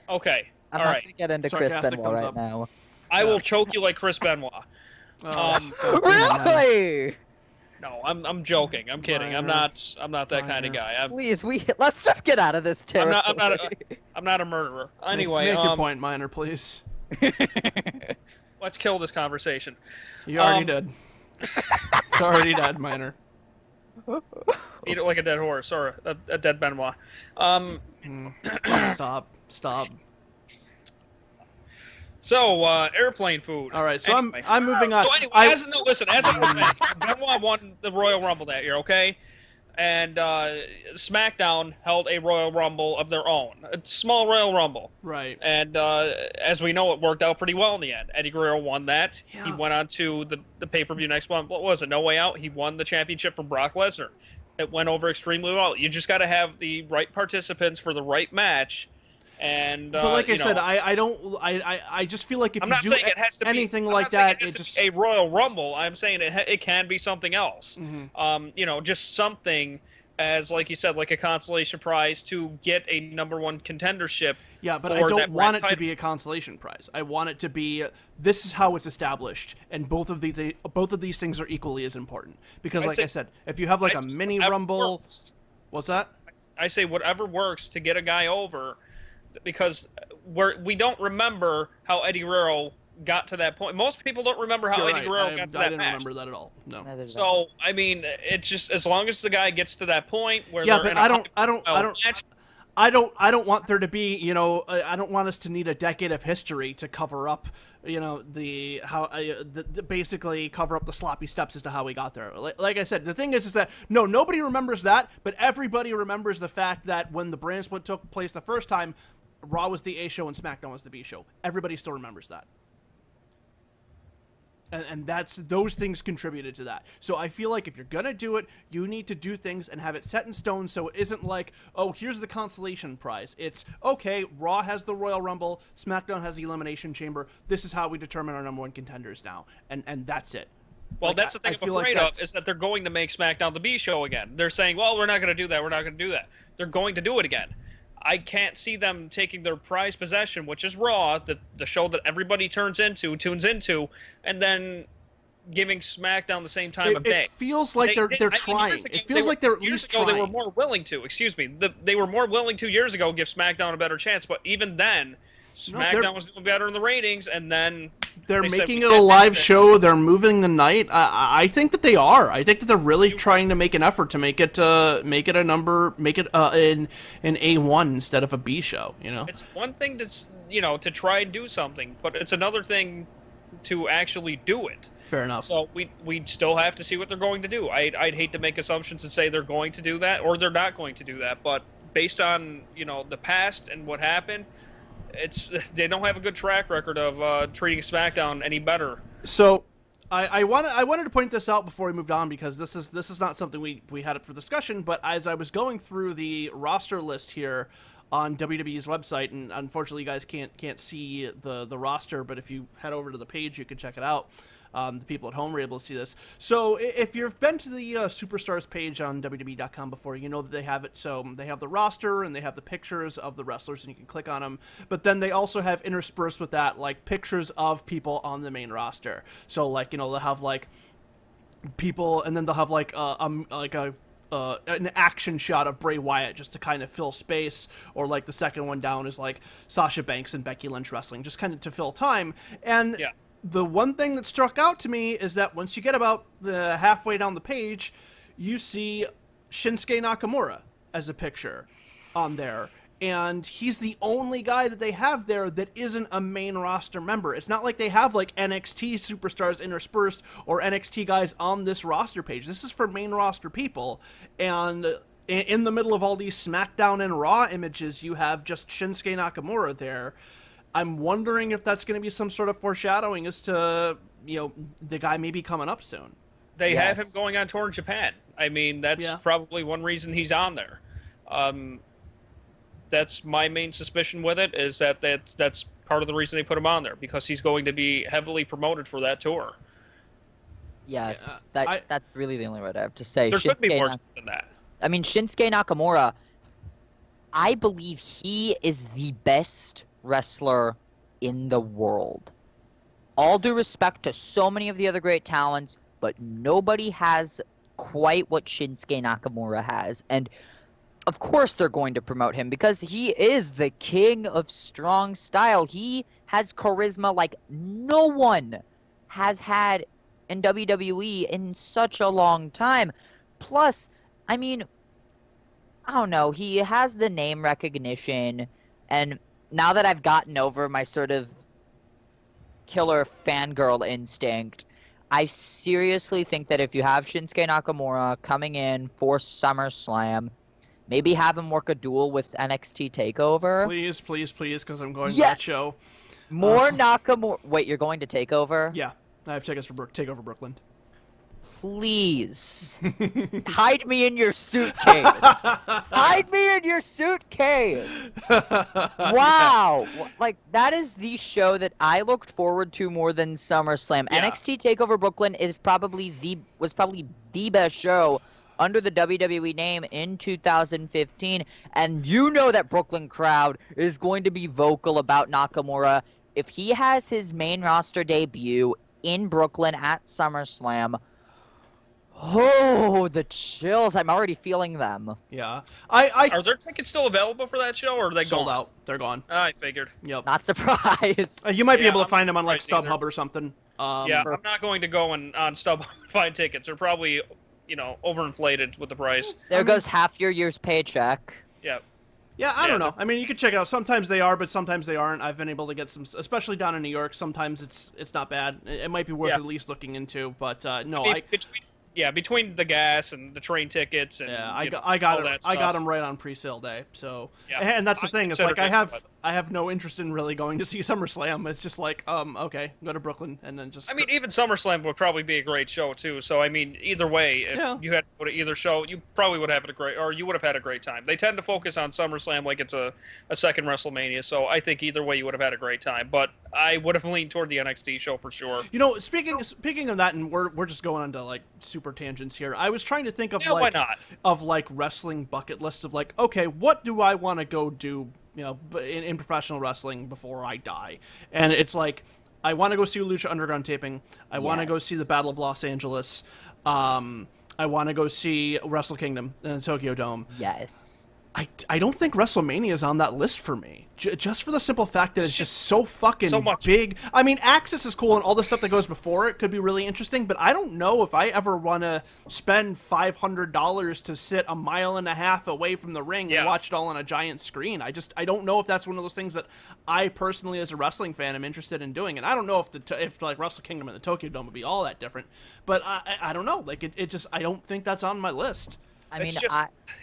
Okay, I'm not going to get into Chris Benoit right now. I will choke you like Chris Benoit. Really? No, I'm joking. I'm kidding. I'm not that kind of guy. Please, let's just get out of this territory. I'm not a murderer. Anyway, make your point, Minor, please. Let's kill this conversation. You already did. It's already dead, Minor. Eat it like a dead horse or a dead Benoit. Stop. So, airplane food. All right, so anyway. I'm moving on. So anyway, as I was saying, Benoit won the Royal Rumble that year, okay? And SmackDown held a Royal Rumble of their own, a small Royal Rumble. Right. And as we know, it worked out pretty well in the end. Eddie Guerrero won that. Yeah. He went on to the pay-per-view next one. What was it? No Way Out. He won the championship from Brock Lesnar. It went over extremely well. You just got to have the right participants for the right match. And, but like I said, I just feel like if I'm you not do saying it has to anything be, like that, it just a Royal Rumble. I'm saying it can be something else. Mm-hmm. Just something as, like you said, like a consolation prize to get a number one contendership. Yeah, but I don't want it to be a consolation prize. I want it to be, this is how it's established, and both of these things are equally as important. Because, like I said, if you have like a mini Rumble, what's that? I say whatever works to get a guy over. because we don't remember how Eddie Guerrero got to that point. Most people don't remember how Eddie Guerrero got to that I didn't match. remember that at all. No. So I mean, it's just as long as the guy gets to that point where yeah, they're but in I don't want there to be, you know, I don't want us to need a decade of history to cover up, you know, basically cover up the sloppy steps as to how we got there. Like I said, the thing is that nobody remembers that, but everybody remembers the fact that when the brand split took place the first time, Raw was the A show and SmackDown was the B show. Everybody still remembers that. And those things contributed to that. So I feel like if you're going to do it, you need to do things and have it set in stone so it isn't like, oh, here's the consolation prize. It's, okay, Raw has the Royal Rumble, SmackDown has the Elimination Chamber. This is how we determine our number one contenders now. And that's it. Well, like, that's the thing I'm afraid of, is that they're going to make SmackDown the B show again. They're saying, well, we're not going to do that. We're not going to do that. They're going to do it again. I can't see them taking their prized possession, which is Raw, the show that everybody tunes into, and then giving SmackDown the same time of day. It feels like they're trying. It feels like they're at least trying. They were more willing to. Excuse me. They were more willing to years ago give SmackDown a better chance, but even then, SmackDown was doing better in the ratings, and then they're making it a live show. They're moving the night. I think that they are. I think that they're really trying to make an effort to make it an A1 instead of a B show. You know, it's one thing to try and do something, but it's another thing to actually do it. Fair enough. So we still have to see what they're going to do. I'd hate to make assumptions and say they're going to do that or they're not going to do that, but based on the past and what happened, they don't have a good track record of treating SmackDown any better. So I wanted to point this out before we moved on, because this is not something we had up for discussion, but as I was going through the roster list here on WWE's website, and unfortunately you guys can't see the roster, but if you head over to the page you can check it out. The people at home were able to see this. So if you've been to the Superstars page on WWE.com before, you know that they have it. So they have the roster and they have the pictures of the wrestlers and you can click on them. But then they also have interspersed with that, like, pictures of people on the main roster. So, like, they'll have, like, people, and then they'll have, like, an action shot of Bray Wyatt just to kind of fill space, or like the second one down is like Sasha Banks and Becky Lynch wrestling, just kind of to fill time. And the one thing that struck out to me is that once you get about the halfway down the page, you see Shinsuke Nakamura as a picture on there. And he's the only guy that they have there that isn't a main roster member. It's not like they have like NXT superstars interspersed or NXT guys on this roster page. This is for main roster people. And in the middle of all these SmackDown and Raw images, you have just Shinsuke Nakamura there. I'm wondering if that's going to be some sort of foreshadowing as to, the guy maybe coming up soon. They have him going on tour in Japan. I mean, that's probably one reason he's on there. That's my main suspicion with it, is that's part of the reason they put him on there, because he's going to be heavily promoted for that tour. Yes, that's really the only word I have to say. There could be more than that. I mean, Shinsuke Nakamura, I believe he is the best wrestler in the world. All due respect to so many of the other great talents, but nobody has quite what Shinsuke Nakamura has. And of course they're going to promote him because he is the king of strong style. He has charisma like no one has had in WWE in such a long time. Plus, I mean, I don't know, he has the name recognition, and now that I've gotten over my sort of killer fangirl instinct, I seriously think that if you have Shinsuke Nakamura coming in for SummerSlam, maybe have him work a duel with NXT TakeOver. Please, because I'm going to that show. More Nakamura. Wait, you're going to TakeOver? Yeah, I have tickets for TakeOver Brooklyn. Please. Hide me in your suitcase. Hide me in your suitcase. Wow. Like, that is the show that I looked forward to more than SummerSlam. Yeah. NXT TakeOver Brooklyn was probably the best show under the WWE name in 2015. And you know that Brooklyn crowd is going to be vocal about Nakamura. If he has his main roster debut in Brooklyn at SummerSlam, Oh, the chills! I'm already feeling them. Yeah, Are there tickets still available for that show, or are they sold gone? out. They're gone. I figured. Yep. Not surprised. You might be Yeah, able to I'm find not them on like surprised StubHub either. or something. Yeah, I'm not going to go on StubHub and find tickets. They're probably, overinflated with the price. There goes half your year's paycheck. Yeah. Yeah, I don't Yeah, know. I mean, you can check it out. Sometimes they are, but sometimes they aren't. I've been able to get some, especially down in New York. Sometimes it's not bad. It might be worth Yeah. at least looking into. But no, Between the gas and the train tickets and I got all that it. I got stuff. them right on pre-sale day. So Yeah. and that's the I thing. It's considered like it, but- I have no interest in really going to see SummerSlam. It's just like okay, go to Brooklyn and then just. I mean, even SummerSlam would probably be a great show too. So I mean, either way, if Yeah. you had to go to either show, you probably would have you would have had a great time. They tend to focus on SummerSlam like it's a second WrestleMania. So I think either way, you would have had a great time. But I would have leaned toward the NXT show for sure. Speaking of that, and we're just going on to like super tangents here. I was trying to think of Yeah, why not? of like wrestling bucket lists of like, okay, what do I want to go do, in professional wrestling before I die? And it's like, I want to go see Lucha Underground taping. I want to go see the Battle of Los Angeles. I want to go see Wrestle Kingdom in the Tokyo Dome. Yes. I don't think WrestleMania is on that list for me. Just for the simple fact that it's just so fucking so much. big. I mean, Axis is cool and all the stuff that goes before it could be really interesting, but I don't know if I ever want to spend $500 to sit a mile and a half away from the ring and watch it all on a giant screen. I don't know if that's one of those things that I personally, as a wrestling fan, am interested in doing. And I don't know if like Wrestle Kingdom and the Tokyo Dome would be all that different, but I don't know. Like it just I don't think that's on my list. I mean,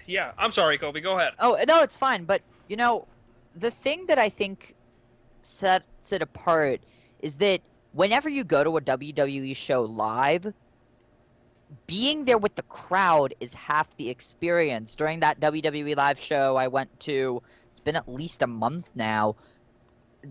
yeah. I'm sorry, Kobe. Go ahead. Oh, no, it's fine. But, the thing that I think sets it apart is that whenever you go to a WWE show live, being there with the crowd is half the experience. During that WWE live show I went to, it's been at least a month now,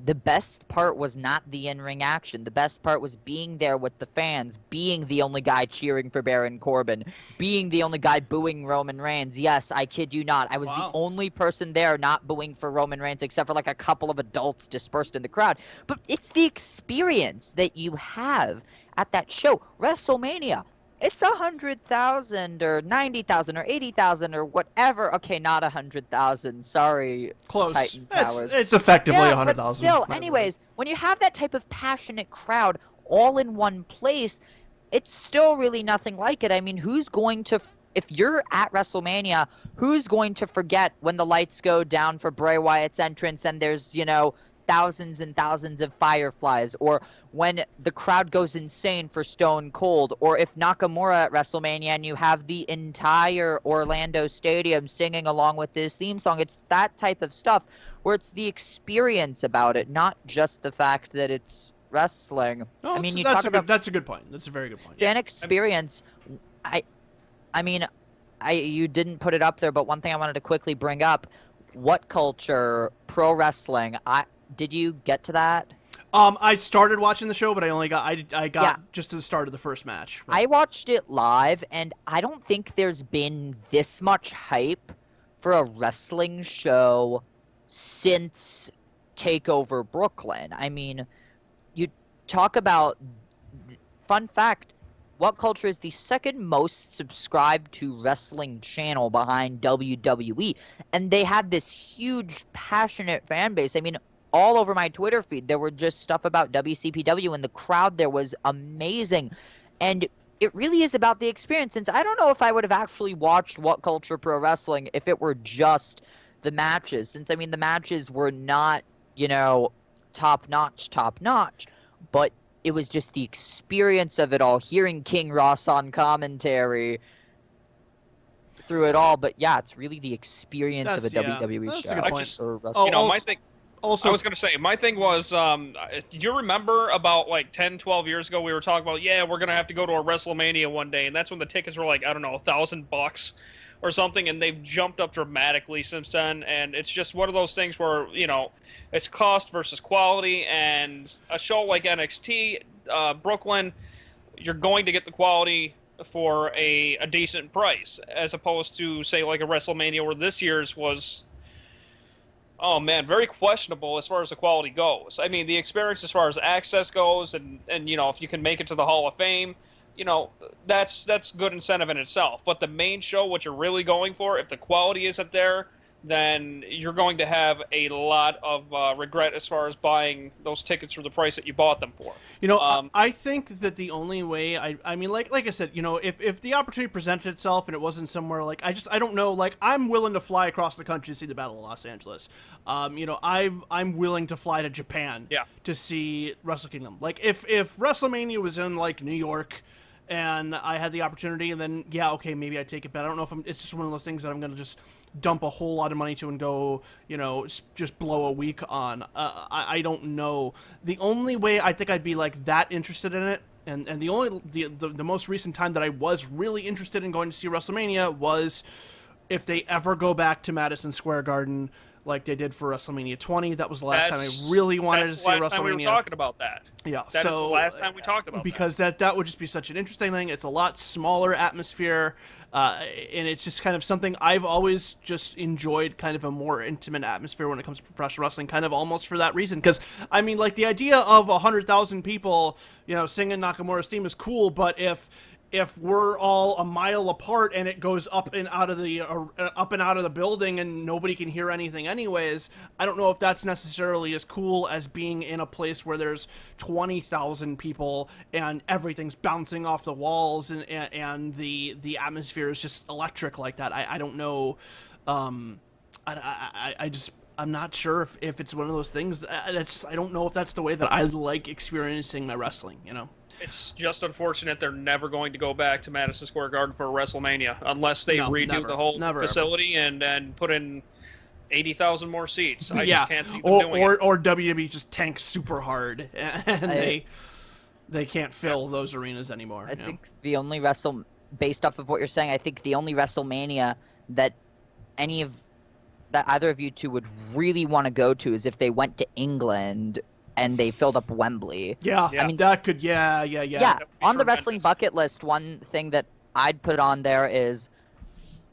the best part was not the in-ring action. The best part was being there with the fans, being the only guy cheering for Baron Corbin, being the only guy booing Roman Reigns. Yes, I kid you not. I was the only person there not booing for Roman Reigns except for like a couple of adults dispersed in the crowd. But it's the experience that you have at that show. WrestleMania. It's 100,000 or 90,000 or 80,000 or whatever. Okay, not 100,000. Sorry, Close. Titan Towers. It's effectively Yeah, 100,000. but still, anyways, when you have that type of passionate crowd all in one place, it's still really nothing like it. I mean, if you're at WrestleMania, who's going to forget when the lights go down for Bray Wyatt's entrance and there's, thousands and thousands of fireflies, or when the crowd goes insane for Stone Cold, or if Nakamura at WrestleMania and you have the entire Orlando stadium singing along with this theme song. It's that type of stuff where it's the experience about it, not just the fact that it's wrestling. No, I mean, that's a good point. That's a very good point. Fan experience. You didn't put it up there, but one thing I wanted to quickly bring up: What Culture, pro wrestling. Did you get to that? I started watching the show, but I got just to the start of the first match. I watched it live, and I don't think there's been this much hype for a wrestling show since TakeOver Brooklyn. I mean, you talk about fun fact. What Culture is the second most subscribed to wrestling channel behind WWE, and they had this huge, passionate fan base. I mean, all over my Twitter feed, there were just stuff about WCPW, and the crowd there was amazing. And it really is about the experience, since I don't know if I would have actually watched What Culture Pro Wrestling if it were just the matches. Since, I mean, the matches were not, top-notch, but it was just the experience of it all, hearing King Ross on commentary through it all. But, yeah, it's really the experience of a WWE that's show. a good point. Or wrestling. My thing... Also, I was going to say, my thing was, do you remember about like 10, 12 years ago, we were talking about, we're going to have to go to a WrestleMania one day. And that's when the tickets were like, I don't know, $1,000 or something. And they've jumped up dramatically since then. And it's just one of those things where, it's cost versus quality. And a show like NXT, Brooklyn, you're going to get the quality for a decent price, as opposed to, say, like a WrestleMania where this year's was... Oh man, very questionable as far as the quality goes. I mean, the experience as far as access goes, and if you can make it to the Hall of Fame, that's good incentive in itself. But the main show, what you're really going for, if the quality isn't there, then you're going to have a lot of regret as far as buying those tickets for the price that you bought them for. I think that the only way I mean, like I said, if the opportunity presented itself and it wasn't somewhere like I don't know, like I'm willing to fly across the country to see the Battle of Los Angeles. I'm willing to fly to Japan to see Wrestle Kingdom. Like if WrestleMania was in like New York and I had the opportunity, and then okay, maybe I'd take it, but I don't know if it's just one of those things that I'm gonna just dump a whole lot of money to and go, just blow a week on. I don't know. The only way I think I'd be like that interested in it, and the most recent time that I was really interested in going to see WrestleMania was if they ever go back to Madison Square Garden like they did for WrestleMania 20. That was the last time I really wanted to see WrestleMania. That's the last time we were talking about that. Yeah, that is the last time we talked about because that would just be such an interesting thing. It's a lot smaller atmosphere, and it's just kind of something I've always just enjoyed, kind of a more intimate atmosphere when it comes to professional wrestling, kind of almost for that reason. Because, I mean, like, the idea of 100,000 people, singing Nakamura's theme is cool, but if we're all a mile apart and it goes up and out of the building and nobody can hear anything anyways, I don't know if that's necessarily as cool as being in a place where there's 20,000 people and everything's bouncing off the walls and the atmosphere is just electric like that. I don't know. I'm not sure if it's one of those things. I don't know if that's the way that I like experiencing my wrestling, It's just unfortunate they're never going to go back to Madison Square Garden for WrestleMania unless they redo the whole facility and put in 80,000 more seats. I just can't see them doing it. Or WWE just tanks super hard and they can't fill those arenas anymore. I think the only based off of what you're saying, I think the only WrestleMania that either of you two would really want to go to is if they went to England and they filled up Wembley. Yeah. I mean, that could, yeah. On the wrestling bucket list, one thing that I'd put on there is,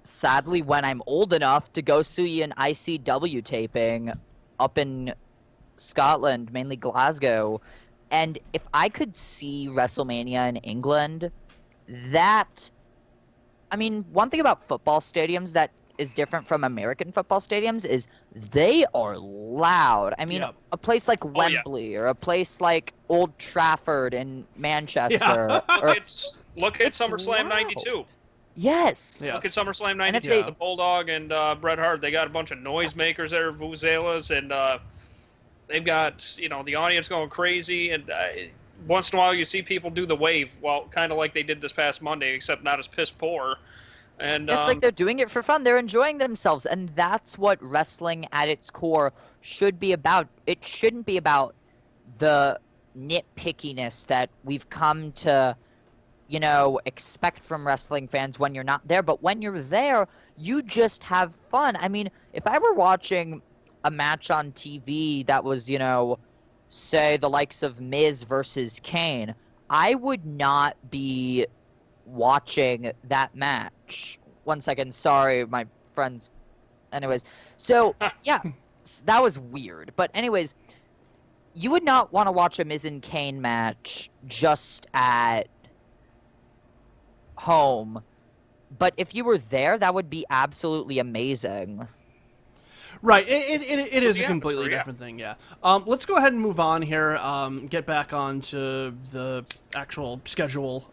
sadly, when I'm old enough to go see an ICW taping up in Scotland, mainly Glasgow, and if I could see WrestleMania in England, one thing about football stadiums that is different from American football stadiums is they are loud. I mean, a place like Wembley or a place like Old Trafford in Manchester. Look at SummerSlam '92. Yes. Look at SummerSlam '92. The Bulldog and Bret Hart. They got a bunch of noisemakers there, vuvuzelas, and they've got the audience going crazy. And once in a while, you see people do the wave, kind of like they did this past Monday, except not as piss poor. And it's like they're doing it for fun. They're enjoying themselves, and that's what wrestling at its core should be about. It shouldn't be about the nitpickiness that we've come to, expect from wrestling fans when you're not there. But when you're there, you just have fun. I mean, if I were watching a match on TV that was, say the likes of Miz versus Kane, I would not be watching that match. One second, sorry, my friends. Anyways, so yeah, that was weird. But anyways, you would not want to watch a Miz and Kane match just at home. But if you were there, that would be absolutely amazing. Right, it is a completely different thing, yeah. Let's go ahead and move on here, get back onto the actual schedule.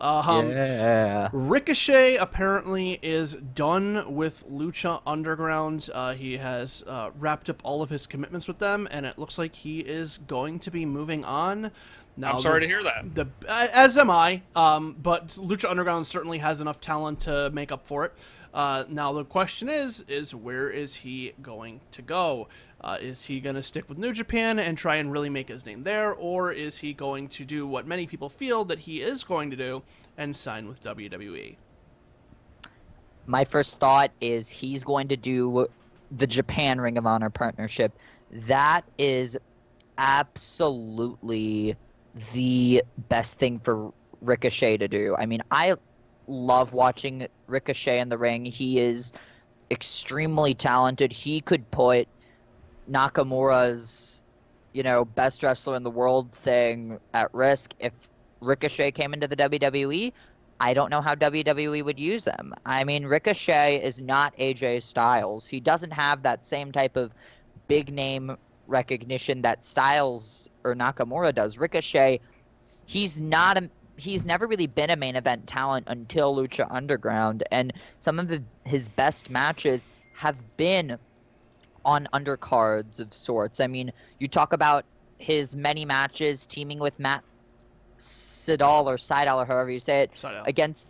Ricochet apparently is done with Lucha Underground. He has wrapped up all of his commitments with them, and it looks like he is going to be moving on. Now, I'm sorry to hear that. As am I, but Lucha Underground certainly has enough talent to make up for it. Now the question is where is he going to go? Is he going to stick with New Japan and try and really make his name there, or is he going to do what many people feel that he is going to do and sign with WWE? My first thought is he's going to do the Japan Ring of Honor partnership. That is absolutely the best thing for Ricochet to do. I mean, I love watching Ricochet in the ring. He is extremely talented. He could put Nakamura's, best wrestler in the world thing at risk. If Ricochet came into the WWE, I don't know how WWE would use him. I mean, Ricochet is not AJ Styles. He doesn't have that same type of big name recognition that Styles or Nakamura does. Ricochet, he's never really been a main event talent until Lucha Underground, and some of his best matches have been on undercards of sorts. I mean, you talk about his many matches teaming with Matt Sydal or however you say it, Sydal. Against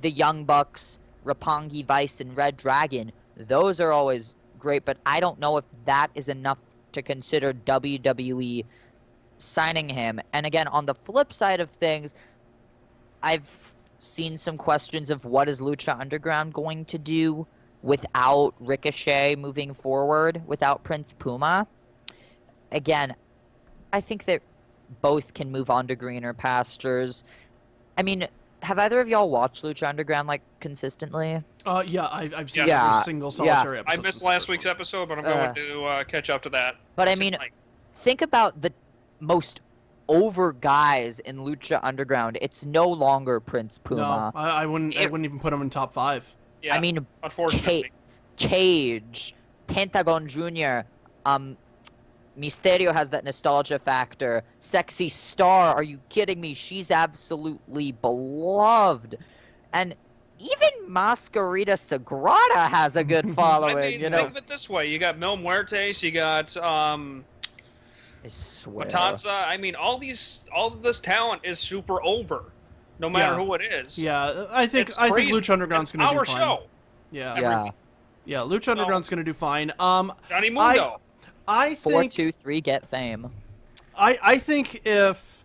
the Young Bucks, Roppongi Vice, and Red Dragon. Those are always great, but I don't know if that is enough to consider WWE signing him. And again, on the flip side of things, I've seen some questions of what is Lucha Underground going to do without Ricochet moving forward, without Prince Puma. Again, I think that both can move on to greener pastures. I mean, have either of y'all watched Lucha Underground, like, consistently? Yeah, I've seen Yeah. every single solitary episode. I missed last week's episode, but I'm going to catch up to that. But I mean, tonight. think about the most over guys in Lucha Underground. It's no longer Prince Puma. No, I wouldn't even put him in top 5. Yeah, I mean, unfortunately. Cage, Pentagon Jr., Mysterio has that nostalgia factor. Sexy Star, are you kidding me? She's absolutely beloved. And even Masquerita Sagrada has a good following, I mean, you know. think of it this way. You got Mil Muertes, you got I swear. Matanza. I mean, all of this talent is super over, no matter who it is. Yeah, I think It's Lucha crazy. Underground's going to do Our fine. show. Yeah. Yeah. Yeah, Lucha Underground's going to do fine. Johnny Mundo. I 4, think 2, 3, get fame. I think if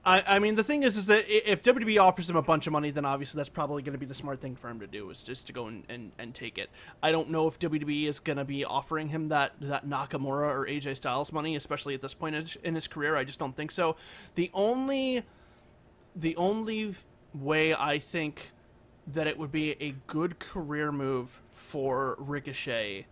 I mean the thing is that if WWE offers him a bunch of money, then obviously that's probably going to be the smart thing for him to do, is just to go and take it. I don't know if WWE is going to be offering him that Nakamura or AJ Styles money, especially at this point in his career. I just don't think so. The only way I think that it would be a good career move for Ricochet,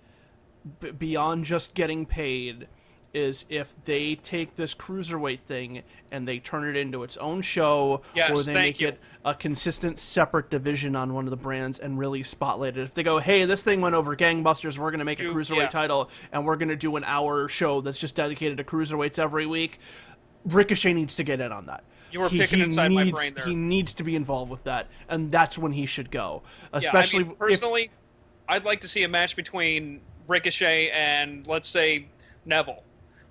beyond just getting paid, is if they take this cruiserweight thing and they turn it into its own show, Yes, or they make it a consistent separate division on one of the brands and really spotlight it. If they go, hey, this thing went over gangbusters, we're going to make a cruiserweight title, and we're going to do an hour show that's just dedicated to cruiserweights every week, Ricochet needs to get in on that. You were picking inside my brain there. He needs to be involved with that, and that's when he should go. Especially, I mean, personally, I'd like to see a match between Ricochet and, let's say, Neville.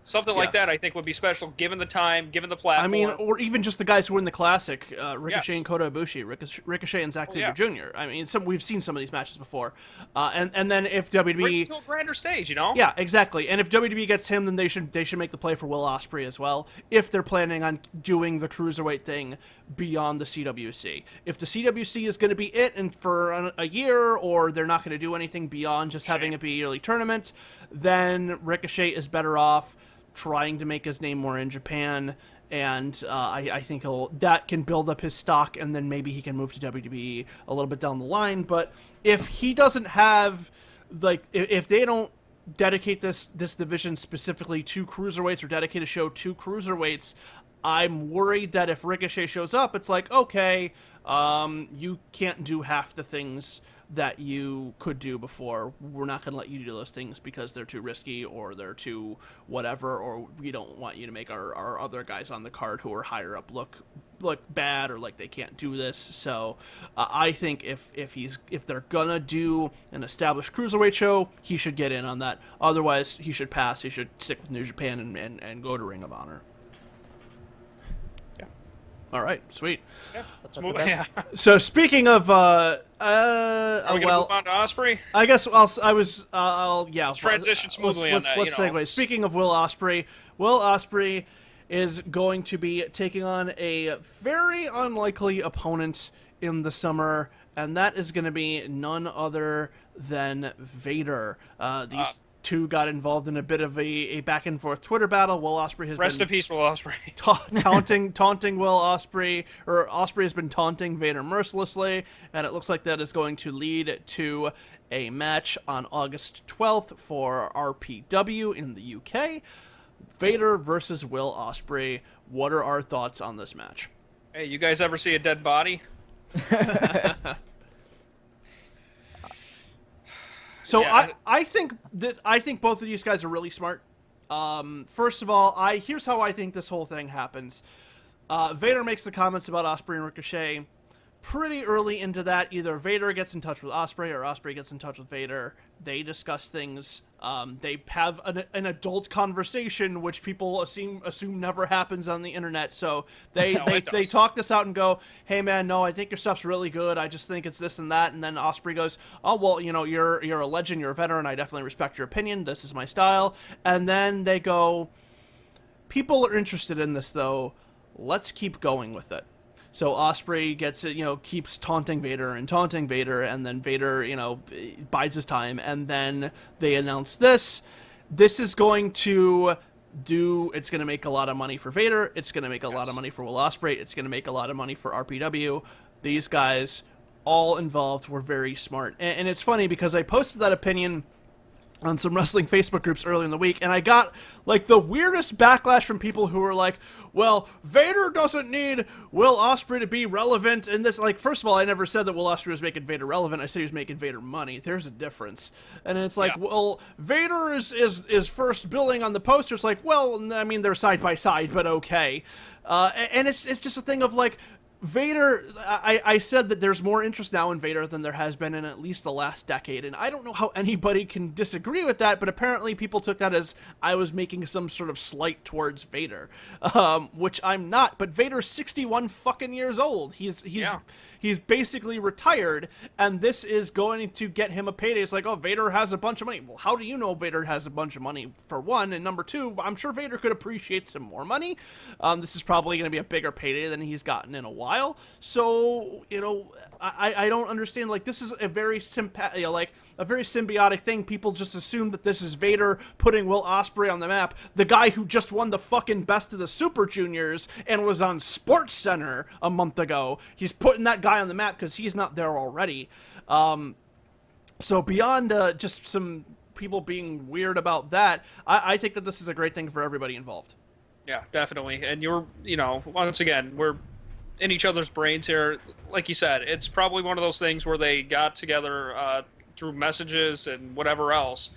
Something like that, I think, would be special, given the time, given the platform. I mean, or even just the guys who win the Classic, Ricochet and Kota Ibushi, Ricochet and Zack Sabre Jr. I mean, we've seen some of these matches before. And then if WWE... Bring it to a grander stage, you know? Yeah, exactly. And if WWE gets him, then they should make the play for Will Ospreay as well, if they're planning on doing the Cruiserweight thing beyond the CWC. If the CWC is going to be it and for a year, or they're not going to do anything beyond just having it be a yearly tournament, then Ricochet is better off trying to make his name more in Japan, and I think that can build up his stock, and then maybe he can move to WWE a little bit down the line. But if he doesn't have, like, if they don't dedicate this division specifically to cruiserweights, or dedicate a show to cruiserweights, I'm worried that if Ricochet shows up, it's like, okay, you can't do half the things that you could do before. We're not going to let you do those things because they're too risky, or they're too whatever, or we don't want you to make our other guys on the card who are higher up look bad, or like they can't do this. So I think if they're gonna do an established cruiserweight show, he should get in on that. Otherwise, he should pass. He should stick with New Japan and go to Ring of Honor. All right, sweet. Yeah. So speaking of, Are we gonna move on to Ospreay? I guess I'll Let's transition smoothly on that. Let's segue. Speaking of Will Ospreay is going to be taking on a very unlikely opponent in the summer, and that is going to be none other than Vader. These two got involved in a bit of a back and forth Twitter battle. Will Ospreay has Rest in peace, Will Ospreay. taunting Will Ospreay, or Ospreay has been taunting Vader mercilessly, and it looks like that is going to lead to a match on August 12th for RPW in the UK. Vader versus Will Ospreay. What are our thoughts on this match? Hey, you guys ever see a dead body? So Yeah. I think both of these guys are really smart. First of all, here's how I think this whole thing happens. Vader makes the comments about Ospreay and Ricochet. Pretty early into that, either Vader gets in touch with Ospreay or Ospreay gets in touch with Vader. They discuss things. They have an adult conversation, which people assume never happens on the internet. So they No, it they does. talk this out and go, "Hey man, no, I think your stuff's really good. I just think it's this and that." And then Ospreay goes, "Oh well, you're a legend, you're a veteran. I definitely respect your opinion. This is my style." And then they go, "People are interested in this though. Let's keep going with it." So Ospreay gets it, keeps taunting Vader, and then Vader, bides his time, and then they announce this. This is going to it's going to make a lot of money for Vader. It's going to make a lot of money for Will Ospreay. It's going to make a lot of money for RPW. These guys, all involved, were very smart. And it's funny because I posted that opinion on some wrestling Facebook groups earlier in the week, and I got like the weirdest backlash from people who were like, well, Vader doesn't need Will Ospreay to be relevant in this. Like, first of all, I never said that Will Ospreay was making Vader relevant. I said he was making Vader money. There's a difference. And it's like, well, Vader is first billing on the poster. It's like, well, I mean, they're side by side, but okay. And it's just a thing of like, Vader, I said that there's more interest now in Vader than there has been in at least the last decade, and I don't know how anybody can disagree with that, but apparently people took that as I was making some sort of slight towards Vader, which I'm not, but Vader's 61 fucking years old. He's basically retired, and this is going to get him a payday. It's like, oh, Vader has a bunch of money. Well, how do you know Vader has a bunch of money, for one? And number two, I'm sure Vader could appreciate some more money. This is probably going to be a bigger payday than he's gotten in a while. So, I don't understand. Like, this is a very a very symbiotic thing. People just assume that this is Vader putting Will Ospreay on the map, the guy who just won the fucking Best of the Super Juniors and was on Sports Center a month ago. He's putting that guy on the map because he's not there already. So beyond just some people being weird about that, I think that this is a great thing for everybody involved. Yeah, definitely. And once again, we're in each other's brains here. Like you said, it's probably one of those things where they got together through messages and whatever else,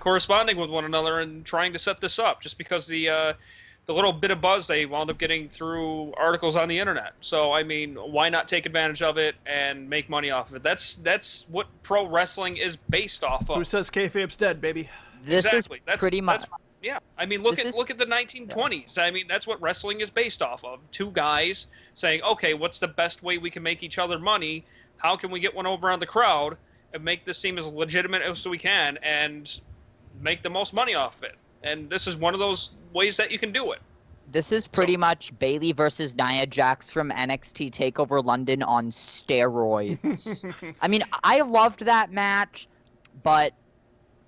corresponding with one another and trying to set this up, just because the little bit of buzz they wound up getting through articles on the internet. So, I mean, why not take advantage of it and make money off of it? That's what pro wrestling is based off of. Who says kayfabe's dead, baby? This Exactly. is pretty much... Yeah, I mean, look at the 1920s. I mean, that's what wrestling is based off of. Two guys saying, okay, what's the best way we can make each other money? How can we get one over on the crowd and make this seem as legitimate as we can and make the most money off of it? And this is one of those ways that you can do it. This is pretty much Bayley versus Nia Jax from NXT TakeOver London on steroids. I mean, I loved that match, but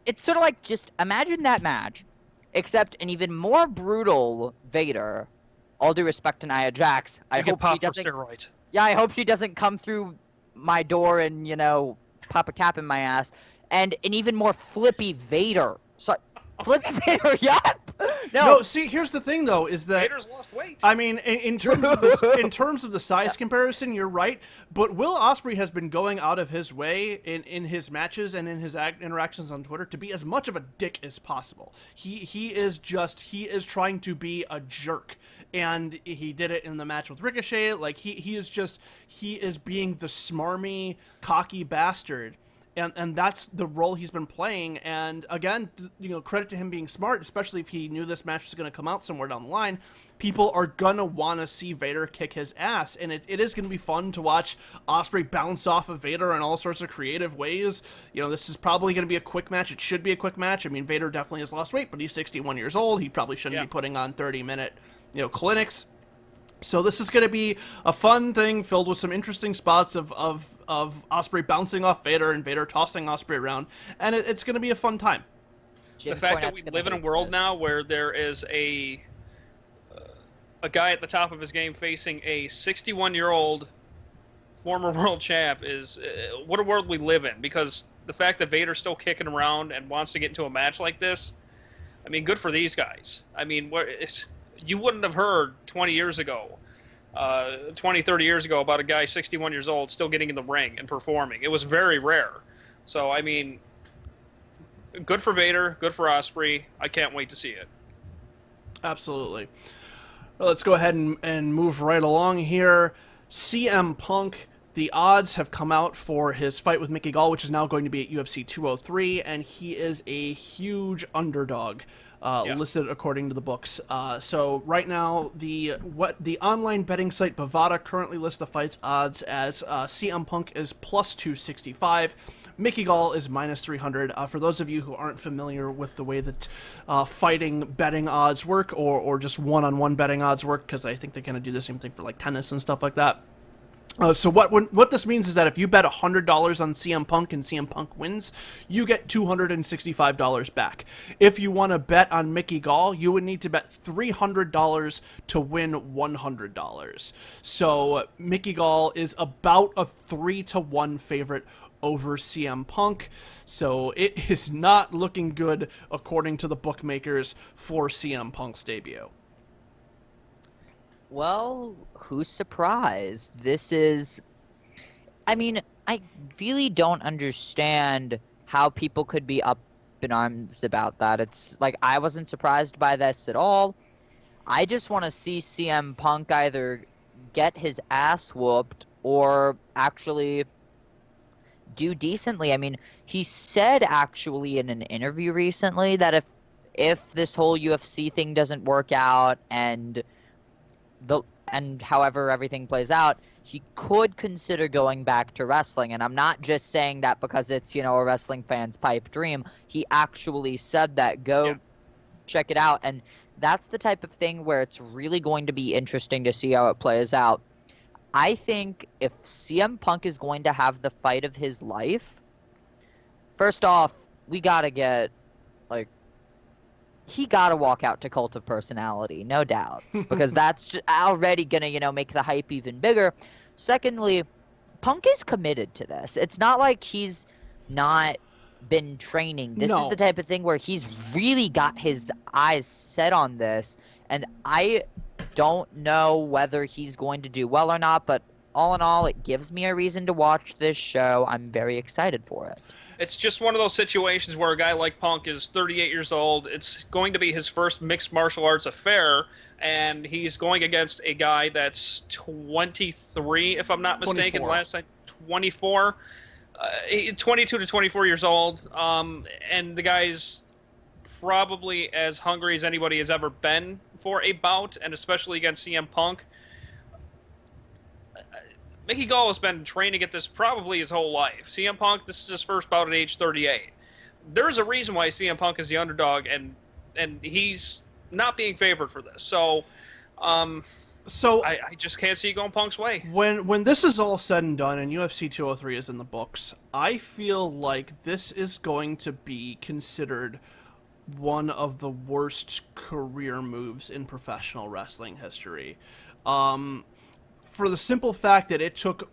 it's sort of like, just imagine that match, except an even more brutal Vader. All due respect to Nia Jax, I hope she doesn't. Steroids. Yeah, I hope she doesn't come through my door and pop a cap in my ass. And an even more flippy Vader. So, flippy Vader, yeah. No, see, here's the thing though, is that Vader's lost weight. I mean, in terms of the size comparison, you're right. But Will Ospreay has been going out of his way in his matches and in his interactions on Twitter to be as much of a dick as possible. He is trying to be a jerk, and he did it in the match with Ricochet. Like he is being the smarmy, cocky bastard. And that's the role he's been playing. And again, credit to him being smart, especially if he knew this match was going to come out somewhere down the line. People are going to want to see Vader kick his ass. And it is going to be fun to watch Ospreay bounce off of Vader in all sorts of creative ways. This is probably going to be a quick match. It should be a quick match. I mean, Vader definitely has lost weight, but he's 61 years old. He probably shouldn't be putting on 30-minute, clinics. So this is going to be a fun thing filled with some interesting spots of Ospreay bouncing off Vader and Vader tossing Ospreay around, and it's going to be a fun time. The fact that we live in a world now where there is a guy at the top of his game facing a 61-year-old former world champ is what a world we live in. Because the fact that Vader's still kicking around and wants to get into a match like this, I mean, good for these guys. I mean, you wouldn't have heard 20 years ago 20, 30 years ago about a guy 61 years old still getting in the ring and performing. It was very rare. So, I mean, good for Vader, good for Ospreay. I can't wait to see it. Absolutely. Well, let's go ahead and move right along here. CM Punk, the odds have come out for his fight with Mickey Gall, which is now going to be at UFC 203, and he is a huge underdog. Listed according to the books. So right now, the online betting site Bovada currently lists the fight's odds as CM Punk is plus 265, Mickey Gall is minus 300. For those of you who aren't familiar with the way that fighting betting odds work, or just one-on-one betting odds work, because I think they kind of do the same thing for like tennis and stuff like that. So what this means is that if you bet $100 on CM Punk and CM Punk wins, you get $265 back. If you want to bet on Mickey Gall, you would need to bet $300 to win $100. So Mickey Gall is about a 3-1 favorite over CM Punk. So it is not looking good according to the bookmakers for CM Punk's debut. Well, who's surprised? This is... I mean, I really don't understand how people could be up in arms about that. It's like, I wasn't surprised by this at all. I just want to see CM Punk either get his ass whooped or actually do decently. I mean, he said actually in an interview recently that if this whole UFC thing doesn't work out and however everything plays out, he could consider going back to wrestling. And I'm not just saying that because it's, a wrestling fan's pipe dream. He actually said that. Go check it out. And that's the type of thing where it's really going to be interesting to see how it plays out. I think if CM Punk is going to have the fight of his life, first off, we gotta get, he gotta walk out to Cult of Personality, no doubt, because that's already gonna, make the hype even bigger. Secondly, Punk is committed to this. It's not like he's not been training. This is the type of thing where he's really got his eyes set on this, and I don't know whether he's going to do well or not, but all in all, it gives me a reason to watch this show. I'm very excited for it. It's just one of those situations where a guy like Punk is 38 years old. It's going to be his first mixed martial arts affair, and he's going against a guy that's 23, if I'm not mistaken. 24. Last time, 24. 22 to 24 years old, and the guy's probably as hungry as anybody has ever been for a bout, and especially against CM Punk. Mickey Gall has been training at this probably his whole life. CM Punk, this is his first bout at age 38. There's a reason why CM Punk is the underdog, and he's not being favored for this. So I just can't see going Punk's way. When this is all said and done and UFC 203 is in the books, I feel like this is going to be considered one of the worst career moves in professional wrestling history. For the simple fact that it took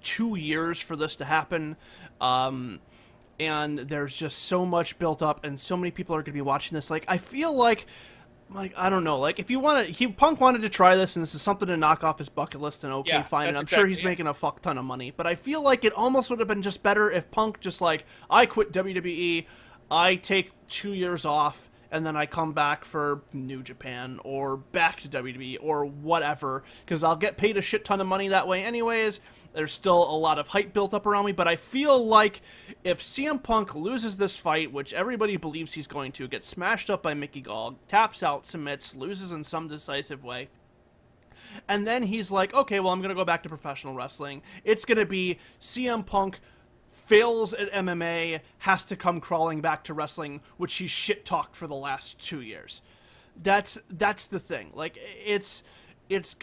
2 years for this to happen, and there's just so much built up, and so many people are going to be watching this. I feel like I don't know. If you want to, Punk wanted to try this, and this is something to knock off his bucket list, and fine. And I'm sure he's making a fuck ton of money. But I feel like it almost would have been just better if Punk just I quit WWE, I take 2 years off, and then I come back for New Japan or back to WWE or whatever, because I'll get paid a shit ton of money that way anyways. There's still a lot of hype built up around me, but I feel like if CM Punk loses this fight, which everybody believes he's going to, get smashed up by Mickey Gall, taps out, submits, loses in some decisive way, and then he's like, okay, well, I'm going to go back to professional wrestling. It's going to be CM Punk fails at MMA, has to come crawling back to wrestling, which he's shit-talked for the last 2 years. That's the thing.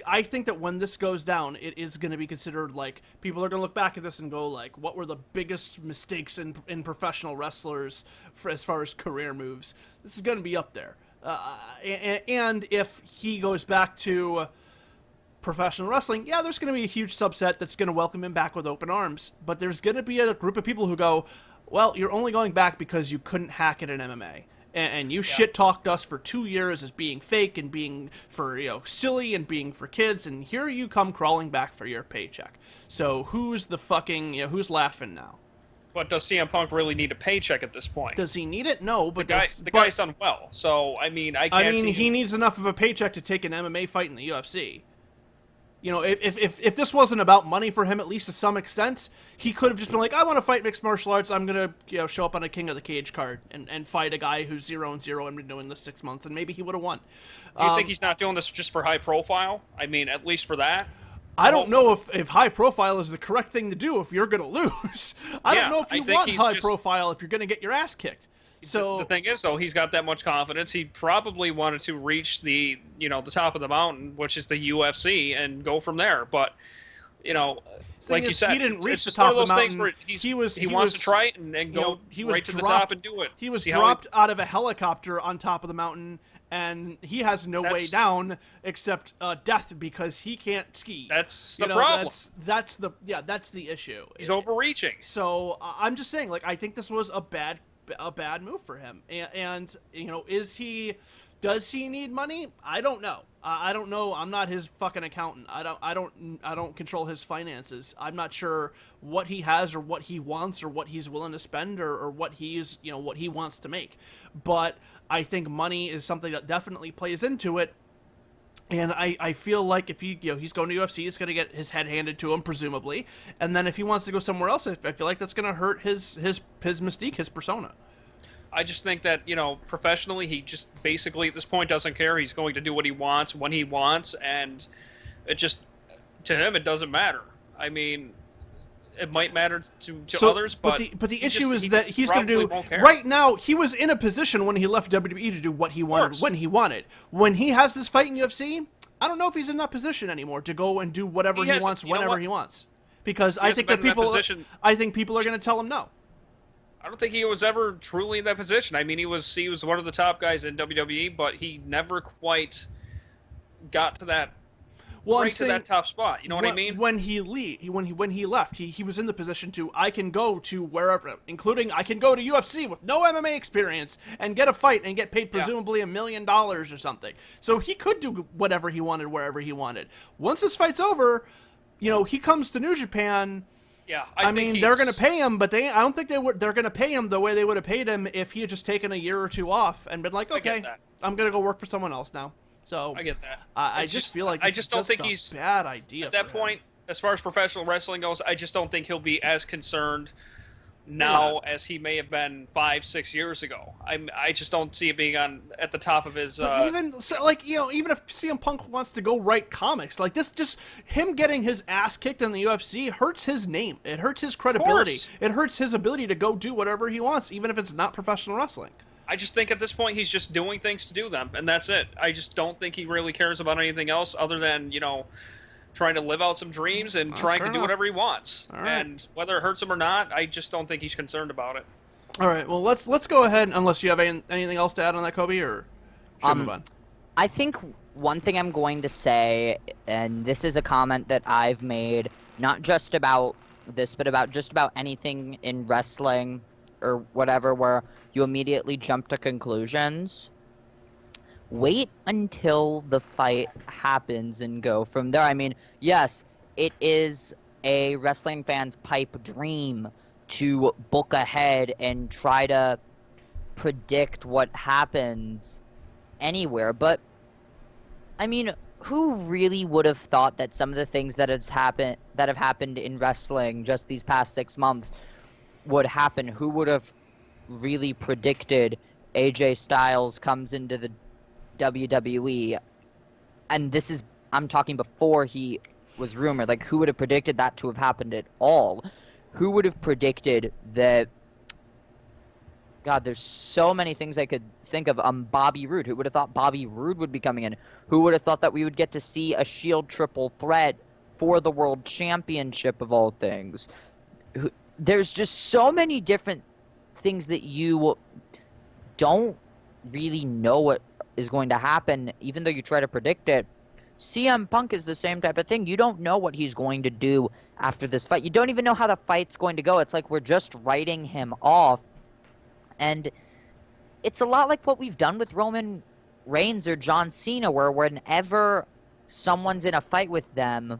I think that when this goes down, it is going to be considered, people are going to look back at this and go, what were the biggest mistakes in professional wrestlers as far as career moves? This is going to be up there. And if he goes back to professional wrestling, there's going to be a huge subset that's going to welcome him back with open arms. But there's going to be a group of people who go, well, you're only going back because you couldn't hack it in MMA. and you shit talked us for 2 years as being fake and being for silly and being for kids, and here you come crawling back for your paycheck. So who's the fucking who's laughing now? But does CM Punk really need a paycheck at this point? Does he need it? No, but the guy's done well. So I mean, he needs enough of a paycheck to take an MMA fight in the UFC. If this wasn't about money for him, at least to some extent, he could have just been like, I want to fight mixed martial arts. I'm going to show up on a King of the Cage card and fight a guy who's 0-0 and been doing this 6 months, and maybe he would have won. Do you think he's not doing this just for high profile? I mean, at least for that? I don't know if high profile is the correct thing to do if you're going to lose. I don't know if you want high profile if you're going to get your ass kicked. So the thing is, though, he's got that much confidence. He probably wanted to reach the top of the mountain, which is the UFC, and go from there. But like you said, he didn't reach the it's top one of the mountain. Where he wants to try it and go right to the top and do it. He was dropped out of a helicopter on top of the mountain, and he has no way down except death because he can't ski. That's the problem. That's the issue. He's overreaching. So I'm just saying, like, I think this was a bad move for him. And does he need money? I don't know. I don't know. I'm not his fucking accountant. I don't control his finances. I'm not sure what he has or what he wants or what he's willing to spend or what he's, what he wants to make. But I think money is something that definitely plays into it. And I feel like if he's going to UFC, he's going to get his head handed to him, presumably. And then if he wants to go somewhere else, I feel like that's going to hurt his mystique, his persona. I just think that, professionally, he just basically at this point doesn't care. He's going to do what he wants when he wants, and to him, it doesn't matter. I mean, it might matter to others, but the issue is that he's going to do right now. He was in a position when he left WWE to do what he wanted when he wanted. When he has this fight in UFC, I don't know if he's in that position anymore to go and do whatever he wants whenever he wants. Because I think I think people are going to tell him no. I don't think he was ever truly in that position. I mean, he was one of the top guys in WWE, but he never quite got to that. Well, to that top spot. You know what I mean? When he left, he was in the position to, I can go to wherever, including I can go to UFC with no MMA experience and get a fight and get paid presumably $1 million or something. So he could do whatever he wanted wherever he wanted. Once this fight's over, he comes to New Japan. Yeah, I mean, they're going to pay him, but I don't think they're going to pay him the way they would have paid him if he had just taken a year or two off and been like, okay, I'm going to go work for someone else now. So I get that. I just feel like this don't think he's a bad idea. At that point, as far as professional wrestling goes, I just don't think he'll be as concerned now as he may have been 5-6 years ago. I just don't see it being at the top of his. Even if CM Punk wants to go write comics like this, just him getting his ass kicked in the UFC hurts his name. It hurts his credibility. It hurts his ability to go do whatever he wants, even if it's not professional wrestling. I just think at this point he's just doing things to do them, and that's it. I just don't think he really cares about anything else other than trying to live out some dreams and trying to do whatever he wants. And whether it hurts him or not, I just don't think he's concerned about it. All right, well, let's go ahead, unless you have anything else to add on that, Kobe, or should we move on? I think one thing I'm going to say, and this is a comment that I've made, not just about this, but about just about anything in wrestling or whatever, where you immediately jump to conclusions. Wait until the fight happens and go from there. I mean, yes, it is a wrestling fan's pipe dream to book ahead and try to predict what happens anywhere. But, I mean, who really would have thought that some of the things that have happened in wrestling just these past 6 months would happen? Who would have really predicted AJ Styles comes into the WWE? And this is, I'm talking before he was rumored. Like, who would have predicted that to have happened at all? Who would have predicted that? God, there's so many things I could think of. Bobby Roode. Who would have thought Bobby Roode would be coming in? Who would have thought that we would get to see a Shield triple threat for the World Championship of all things? There's just so many different things that you don't really know what is going to happen, even though you try to predict it. CM Punk is the same type of thing. You don't know what he's going to do after this fight. You don't even know how the fight's going to go. It's like we're just writing him off. And it's a lot like what we've done with Roman Reigns or John Cena, where whenever someone's in a fight with them,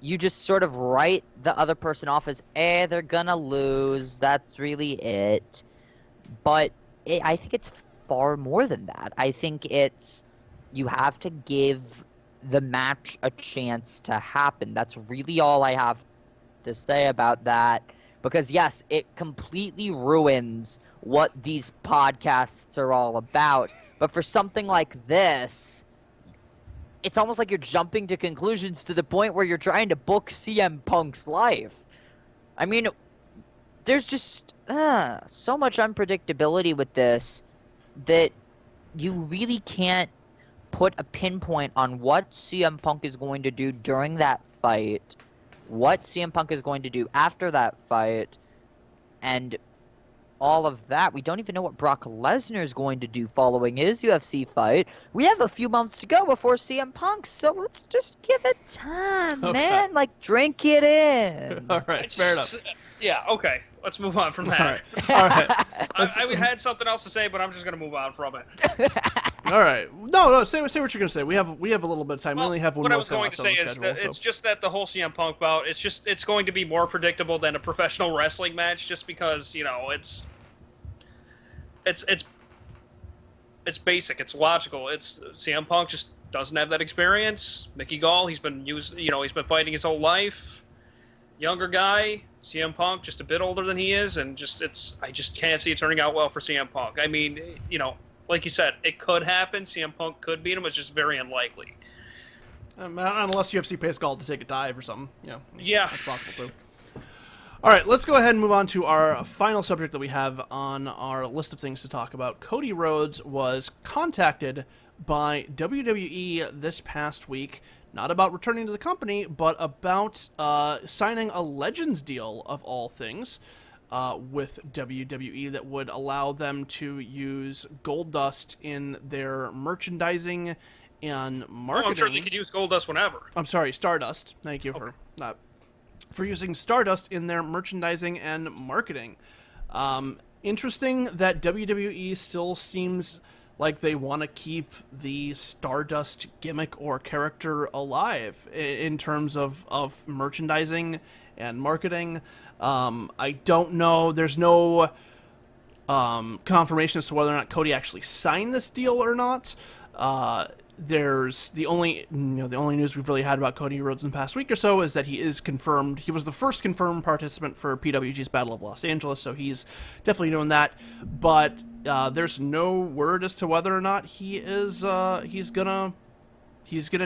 you just sort of write the other person off as, they're gonna lose. That's really it. But I think it's far more than that. I think it's, you have to give the match a chance to happen. That's really all I have to say about that. Because yes, it completely ruins what these podcasts are all about. But for something like this, it's almost like you're jumping to conclusions to the point where you're trying to book CM Punk's life. I mean, there's just so much unpredictability with this that you really can't put a pinpoint on what CM Punk is going to do during that fight, what CM Punk is going to do after that fight, and all of that. We don't even know what Brock Lesnar is going to do following his UFC fight. We have a few months to go before CM Punk, so let's just give it time, man. Like, drink it in. All right, fair enough. Yeah, okay. Let's move on from that. All right. I had something else to say, but I'm just going to move on from it. All right. No. Say what you're going to say. We have a little bit of time. Well, we only have one what more I was going to say is that it's just that the whole CM Punk bout, it's going to be more predictable than a professional wrestling match, just because it's basic, it's logical. It's CM Punk just doesn't have that experience. Mickey Gall, he's been he's been fighting his whole life. Younger guy, CM Punk just a bit older than he is, and I just can't see it turning out well for CM Punk. I mean, like you said, it could happen. CM Punk could beat him. It's just very unlikely. Unless UFC pays Gall to take a dive or something. Yeah. That's possible too. All right, let's go ahead and move on to our final subject that we have on our list of things to talk about. Cody Rhodes was contacted by WWE this past week, not about returning to the company, but about signing a Legends deal, of all things, with WWE that would allow them to use Goldust in their merchandising and marketing. Oh, I'm sure they could use Goldust whenever. I'm sorry, Stardust. Thank you for using Stardust in their merchandising and marketing. Interesting that WWE still seems like they want to keep the Stardust gimmick or character alive in terms of merchandising and marketing. I don't know. There's no confirmation as to whether or not Cody actually signed this deal or not. There's the only news we've really had about Cody Rhodes in the past week or so is that he is confirmed. He was the first confirmed participant for PWG's Battle of Los Angeles, so he's definitely doing that. But there's no word as to whether or not he is he's gonna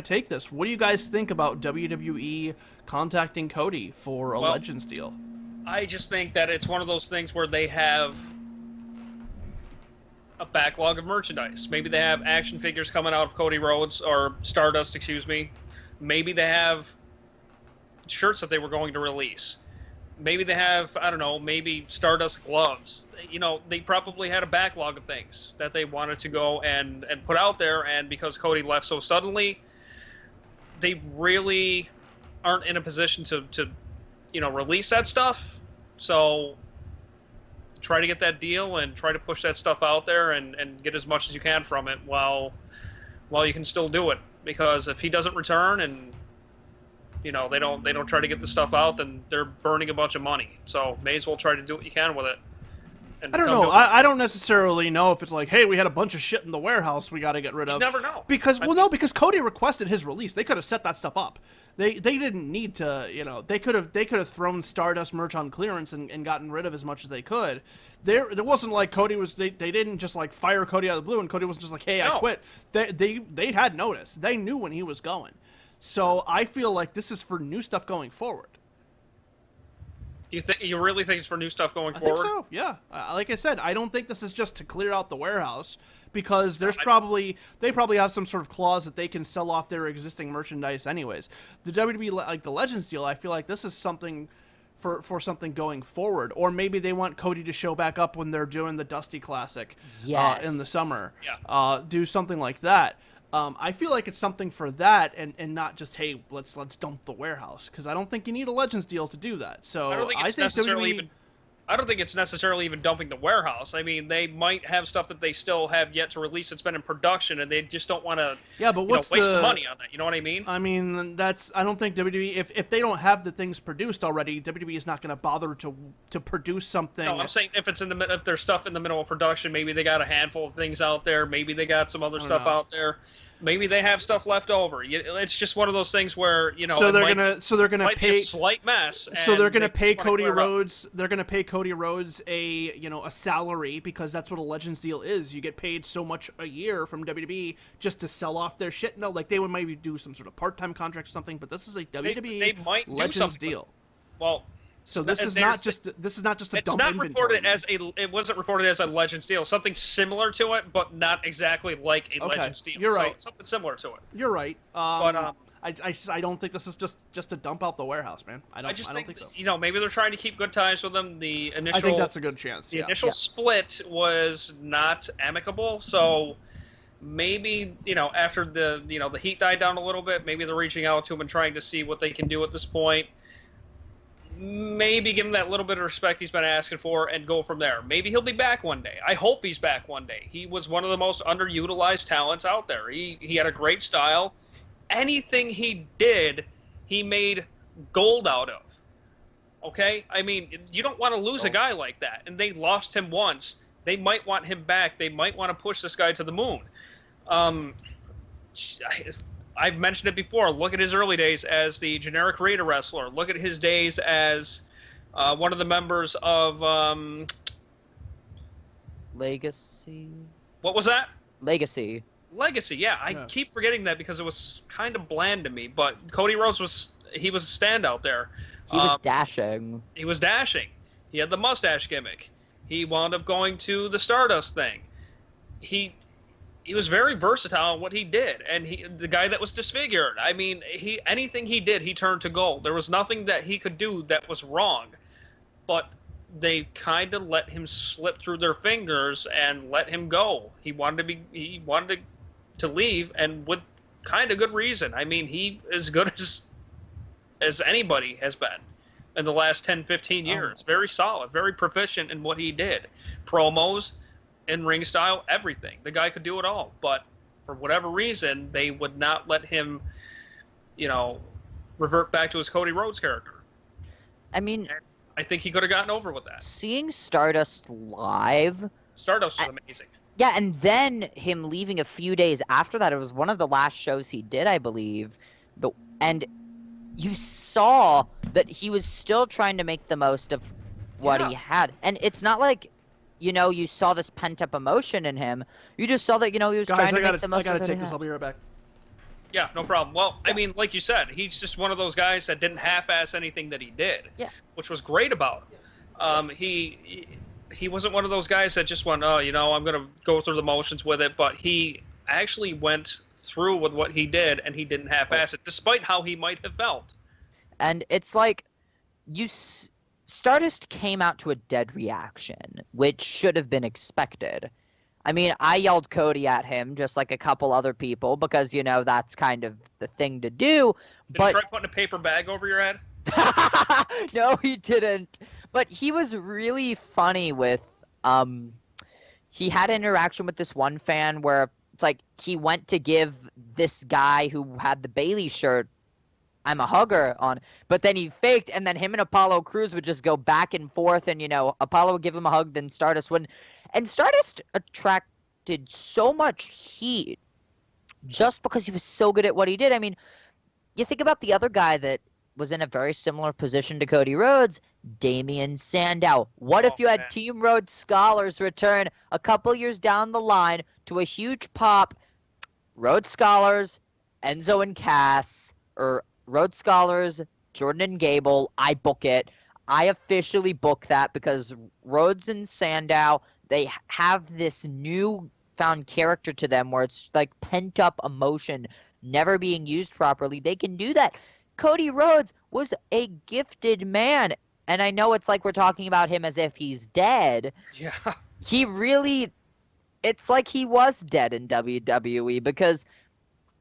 take this. What do you guys think about WWE contacting Cody for a Legends deal? I just think that it's one of those things where they have a backlog of merchandise. Maybe they have action figures coming out of Cody Rhodes, or Stardust, excuse me. Maybe they have shirts that they were going to release. Maybe they have, I don't know, maybe Stardust gloves. They probably had a backlog of things that they wanted to go and put out there, and because Cody left so suddenly, they really aren't in a position to release that stuff. So try to get that deal and try to push that stuff out there and get as much as you can from it while you can still do it. Because if he doesn't return and they don't try to get the stuff out, then they're burning a bunch of money. So may as well try to do what you can with it. I don't know. I don't necessarily know if it's like, hey, we had a bunch of shit in the warehouse we got to get rid of. You never know. Because Cody requested his release. They could have set that stuff up. They didn't need to, they could have thrown Stardust merch on clearance and gotten rid of as much as they could. It wasn't like Cody was. They didn't just like fire Cody out of the blue, and Cody wasn't just like, hey, I quit. They had notice. They knew when he was going. So I feel like this is for new stuff going forward. You really think it's for new stuff going forward? I think so, yeah. Like I said, I don't think this is just to clear out the warehouse, because they probably have some sort of clause that they can sell off their existing merchandise anyways. The WWE, like the Legends deal, I feel like this is something for something going forward. Or maybe they want Cody to show back up when they're doing the Dusty Classic in the summer. Yeah. Do something like that. I feel like it's something for that, and not just, hey, let's dump the warehouse, because I don't think you need a Legends deal to do that. So I don't think it's necessarily even. I don't think it's necessarily even dumping the warehouse. I mean, they might have stuff that they still have yet to release that's been in production, and they just don't want to waste the money on that. You know what I mean? I mean, I don't think WWE, if they don't have the things produced already, WWE is not going to bother to produce something. No, I'm saying if there's stuff in the middle of production, maybe they got a handful of things out there. Maybe they got some other stuff out there. Maybe they have stuff left over. It's just one of those things where So they're gonna pay a slight mess. So they're gonna pay Cody Rhodes. They're gonna pay Cody Rhodes a salary, because that's what a Legends deal is. You get paid so much a year from WWE just to sell off their shit. No, like they would maybe do some sort of part-time contract or something, but this is a WWE they might Legends deal. Well. So this is not just a dump inventory. It wasn't reported as a Legends deal. Something similar to it, but not exactly like a Legends deal. You're right. So something similar to it. You're right. But I don't think this is just a dump out the warehouse, man. I don't think so. Maybe they're trying to keep good ties with them. I think that's a good chance. The initial split was not amicable, so maybe after the heat died down a little bit, maybe they're reaching out to him and trying to see what they can do at this point. Maybe give him that little bit of respect he's been asking for and go from there. Maybe he'll be back one day. I hope he's back one day. He was one of the most underutilized talents out there. He had a great style. Anything he did, he made gold out of. Okay? I mean, you don't want to lose a guy like that. And they lost him once. They might want him back. They might want to push this guy to the moon. I've mentioned it before. Look at his early days as the generic Raider wrestler. Look at his days as one of the members of Legacy. What was that? Legacy. Yeah. I keep forgetting that because it was kind of bland to me. But Cody Rhodes was a standout there. He was dashing. He was dashing. He had the mustache gimmick. He wound up going to the Stardust thing. He was very versatile in what he did, and the guy that was disfigured. I mean, anything he did, he turned to gold. There was nothing that he could do that was wrong, but they kind of let him slip through their fingers and let him go. He wanted to leave, and with kind of good reason. I mean, he as good as anybody has been in the last 10, 15 years. Very solid, very proficient in what he did. Promos, in-ring style, everything. The guy could do it all. But for whatever reason, they would not let him, revert back to his Cody Rhodes character. I mean, and I think he could have gotten over with that. Seeing Stardust live... Stardust was amazing. Yeah, and then him leaving a few days after that. It was one of the last shows he did, I believe. And you saw that he was still trying to make the most of what he had. And it's not like... you saw this pent-up emotion in him. You just saw that, he was trying to make the most of it. I gotta take this. I'll be right back. Yeah, no problem. Well, I mean, like you said, he's just one of those guys that didn't half-ass anything that he did. Yeah. Which was great about him. He wasn't one of those guys that just went, I'm going to go through the motions with it. But he actually went through with what he did, and he didn't half-ass it, despite how he might have felt. And it's like, Stardust came out to a dead reaction, which should have been expected. I mean, I yelled Cody at him, just like a couple other people, because, that's kind of the thing to do. Did you try putting a paper bag over your head? No, he didn't. But he was really funny with, he had an interaction with this one fan where it's like he went to give this guy who had the Bayley shirt I'm a hugger on, but then he faked, and then him and Apollo Crews would just go back and forth, and Apollo would give him a hug, then Stardust wouldn't. And Stardust attracted so much heat just because he was so good at what he did. I mean, you think about the other guy that was in a very similar position to Cody Rhodes, Damian Sandow. What if you had Team Rhodes Scholars return a couple years down the line to a huge pop? Rhodes Scholars, Enzo and Cass, or Rhodes Scholars, Jordan and Gable, I book it. I officially book that because Rhodes and Sandow, they have this newfound character to them where it's like pent-up emotion never being used properly. They can do that. Cody Rhodes was a gifted man. And I know it's like we're talking about him as if he's dead. Yeah. It's like he was dead in WWE because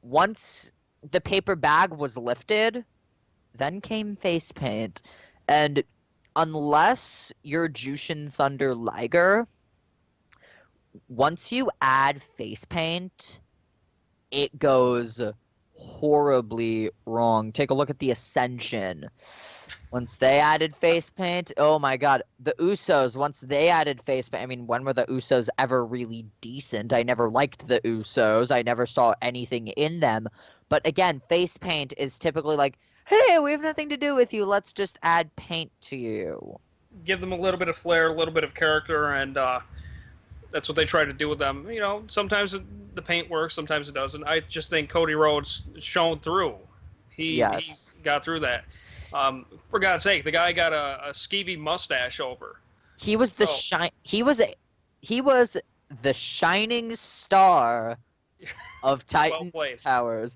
once the paper bag was lifted, then came face paint. And unless you're Jushin Thunder Liger, once you add face paint, it goes horribly wrong. Take a look at the Ascension. Once they added face paint, oh my god. The Usos, once they added face paint, I mean, when were the Usos ever really decent? I never liked the Usos. I never saw anything in them. But again, face paint is typically like, hey, we have nothing to do with you. Let's just add paint to you. Give them a little bit of flair, a little bit of character, and that's what they try to do with them. You know, sometimes the paint works, sometimes it doesn't. I just think Cody Rhodes shone through. He got through that. For God's sake, the guy got a skeevy mustache over. He was the he was the shining star of Titan Towers.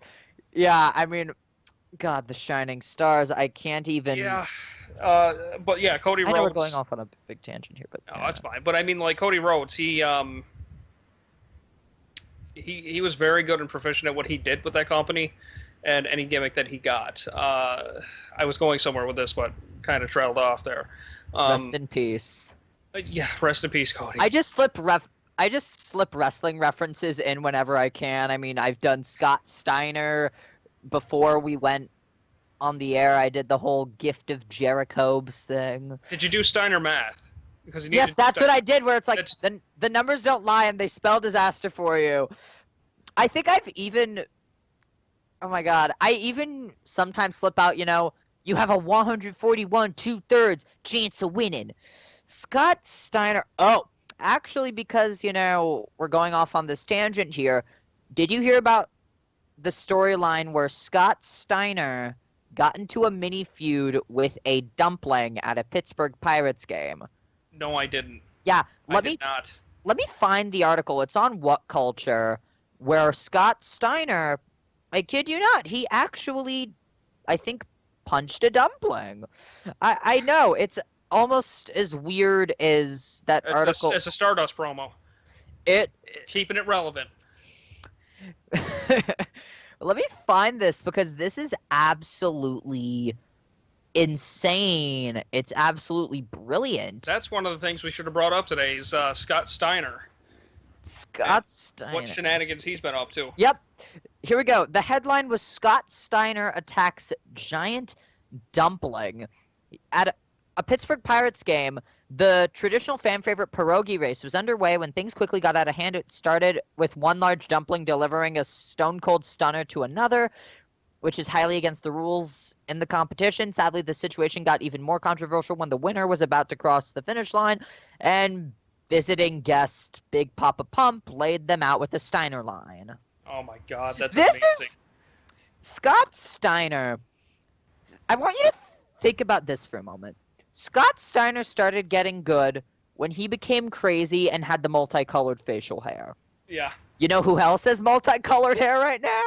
Yeah, I mean, God, the shining stars. I can't even. Yeah, but yeah, Cody Rhodes. I know we're going off on a big tangent here, but no, that's fine. But I mean, like Cody Rhodes, he was very good and proficient at what he did with that company, and any gimmick that he got. I was going somewhere with this, but kind of trailed off there. Rest in peace. Yeah, rest in peace, Cody. I just slip wrestling references in whenever I can. I mean, I've done Scott Steiner before we went on the air. I did the whole Gift of Jericho's thing. Did you do Steiner math? Because yes, that's what I did, where it's like, the numbers don't lie and they spell disaster for you. I think I've even... Oh my god. I even sometimes slip out, you know, you have a 141 2/3 chance of winning. Scott Steiner... Oh, actually, because, you know, we're going off on this tangent here, did you hear about the storyline where Scott Steiner got into a mini feud with a dumpling at a Pittsburgh Pirates game? No, I didn't. Yeah, I did not. Let me find the article. It's on What Culture, where Scott Steiner, I kid you not, he actually, I think, punched a dumpling. I know, it's almost as weird as that article. It's a Stardust promo. Keeping it relevant. Let me find this, because this is absolutely insane. It's absolutely brilliant. That's one of the things we should have brought up today is Scott Steiner. Scott Steiner. What shenanigans he's been up to. Yep. Here we go. The headline was Scott Steiner attacks giant dumpling. At a Pittsburgh Pirates game, the traditional fan favorite pierogi race was underway when things quickly got out of hand. It started with one large dumpling delivering a stone-cold stunner to another, which is highly against the rules in the competition. Sadly, the situation got even more controversial when the winner was about to cross the finish line, and visiting guest Big Papa Pump laid them out with the Steiner line. Oh my god, that's amazing. Is Scott Steiner. I want you to think about this for a moment. Scott Steiner started getting good when he became crazy and had the multicolored facial hair. Yeah. You know who else has multicolored hair right now?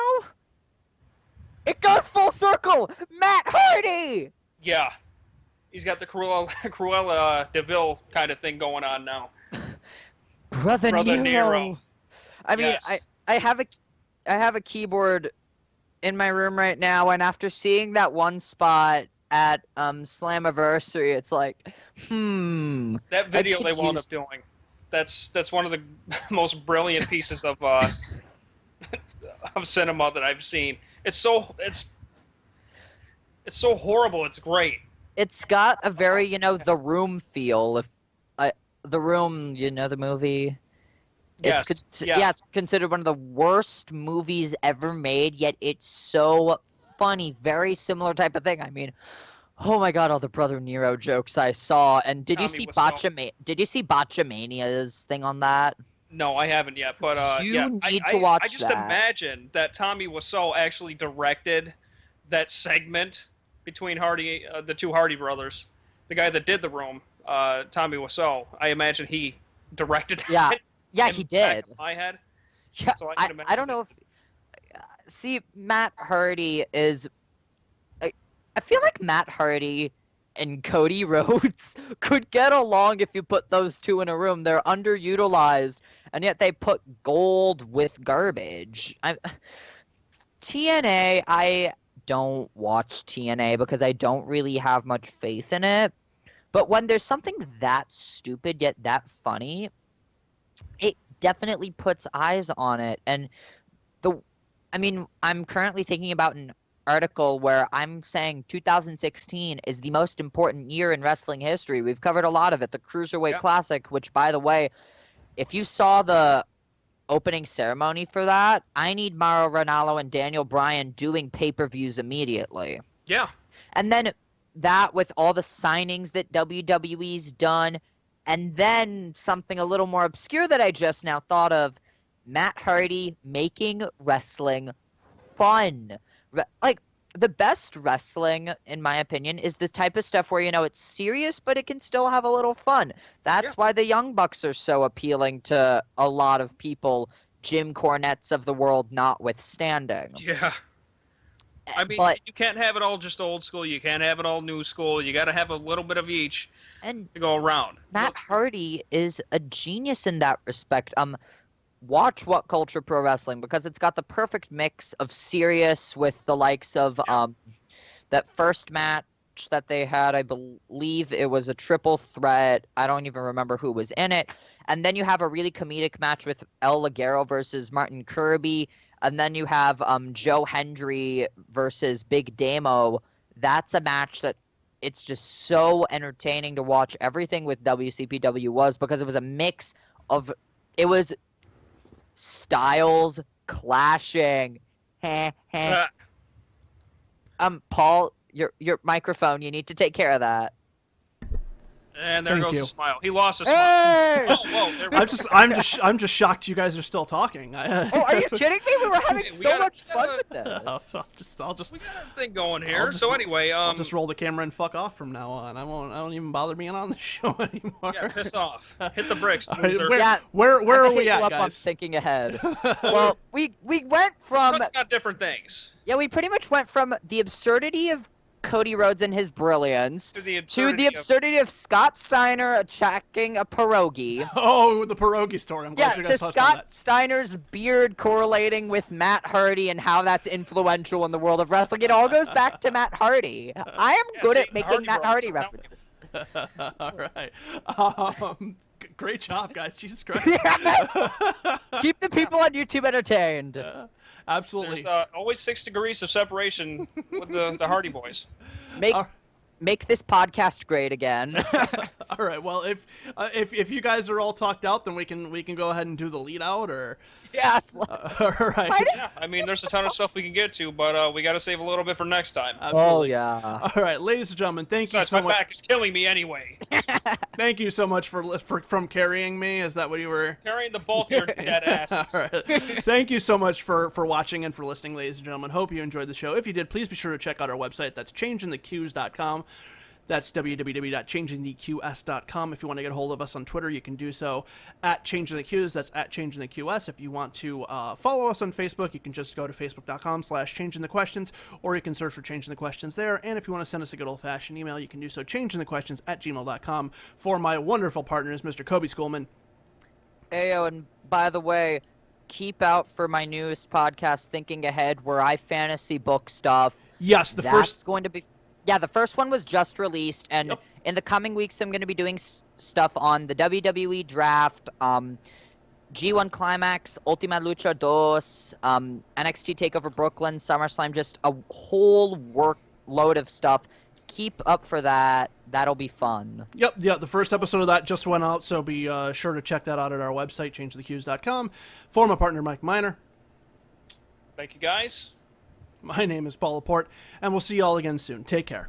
It goes full circle! Matt Hardy! Yeah. He's got the Cruella DeVille kind of thing going on now. Brother Nero. I mean, yes. I have a keyboard in my room right now, and after seeing that one spot at Slammiversary, it's like, that video they wound up doing. That's one of the most brilliant pieces of of cinema that I've seen. It's so horrible. It's great. It's got a very, you know, The Room feel. If The Room, you know the movie. Yes. It's considered one of the worst movies ever made, yet it's so funny. Very similar type of thing. I mean, oh my god, all the Brother Nero jokes I saw. And did you see Botchamania's thing on that? No, I haven't yet. But you need to watch that. I just imagine that Tommy Wiseau actually directed that segment between Hardy, the two Hardy brothers. The guy that did The Room, Tommy Wiseau. I imagine he directed it. Yeah, he did. In my head. Yeah, So I don't know if... See, Matt Hardy is... I feel like Matt Hardy and Cody Rhodes could get along if you put those two in a room. They're underutilized, and yet they put gold with garbage. TNA, I don't watch TNA because I don't really have much faith in it. But when there's something that stupid yet that funny, it definitely puts eyes on it. And I'm currently thinking about an article where I'm saying 2016 is the most important year in wrestling history. We've covered a lot of it. The Cruiserweight Classic, which, by the way, if you saw the opening ceremony for that, I need Mauro Ranallo and Daniel Bryan doing pay-per-views immediately. Yeah. And then that with all the signings that WWE's done, and then something a little more obscure that I just now thought of, Matt Hardy making wrestling fun. Like, the best wrestling, in my opinion, is the type of stuff where, it's serious, but it can still have a little fun. That's why the Young Bucks are so appealing to a lot of people, Jim Cornette's of the world notwithstanding. Yeah. I mean, you can't have it all just old school. You can't have it all new school. You got to have a little bit of each to go around. Matt Hardy is a genius in that respect. Watch What Culture Pro Wrestling, because it's got the perfect mix of serious with the likes of that first match that they had. I believe it was a triple threat. I don't even remember who was in it. And then you have a really comedic match with El Ligero versus Martin Kirby. And then you have Joe Hendry versus Big Damo. That's a match that it's just so entertaining to watch. Everything with WCPW was, because it was a mix of, it was styles clashing. Paul, your microphone, you need to take care of that. And there goes the smile. He lost his Hey! smile. Oh, whoa, I'm just shocked you guys are still talking. Are you kidding me? We were having so much fun with this. I'll just we got a thing going here. So anyway, I'll just roll the camera and fuck off from now on. I don't even bother being on the show anymore. Yeah, piss off. Hit the bricks, loser. Where are we at, guys? I'm thinking ahead. Well, we went from. Let's got different things. Yeah, we pretty much went from the absurdity of Cody Rhodes and his brilliance to the absurdity of Scott Steiner attacking a pierogi. Oh, the pierogi story. I'm glad you guys touched on that. Scott Steiner's beard correlating with Matt Hardy and how that's influential in the world of wrestling. It all goes back to Matt Hardy. I am good at making Matt Hardy references. All right. Great job, guys. Jesus Christ. Keep the people on YouTube entertained. Absolutely. There's always 6 degrees of separation with the Hardy Boys. Make this podcast great again. All right. Well, if you guys are all talked out, then we can go ahead and do the lead out, or yes. All right. Yeah, I mean, there's a ton of stuff we can get to, but we got to save a little bit for next time. Absolutely. Oh yeah. All right, ladies and gentlemen, thank you so much. My back is killing me anyway. Thank you so much from carrying me. Is that what you were carrying the both your dead asses? All right. Thank you so much for watching and for listening, ladies and gentlemen. Hope you enjoyed the show. If you did, please be sure to check out our website. That's changingtheqs.com. That's www.changingtheqs.com. If you want to get a hold of us on Twitter, you can do so at changingtheqs. That's at changingtheqs. If you want to follow us on Facebook, you can just go to facebook.com/changingthequestions, or you can search for Changing the Questions there. And if you want to send us a good old-fashioned email, you can do so changingthequestions@gmail.com. For my wonderful partners, Mr. Kobe Schoolman. Ayo, and by the way, keep out for my newest podcast, Thinking Ahead, where I fantasy book stuff. Yes, the first one was just released, and in the coming weeks, I'm going to be doing stuff on the WWE Draft, G1 Climax, Ultima Lucha 2, NXT TakeOver Brooklyn, SummerSlam, just a whole workload of stuff. Keep up for that. That'll be fun. Yep, the first episode of that just went out, so be sure to check that out at our website, changingtheqs.com. For my partner, Mike Miner. Thank you, guys. My name is Paul Laporte, and we'll see you all again soon. Take care.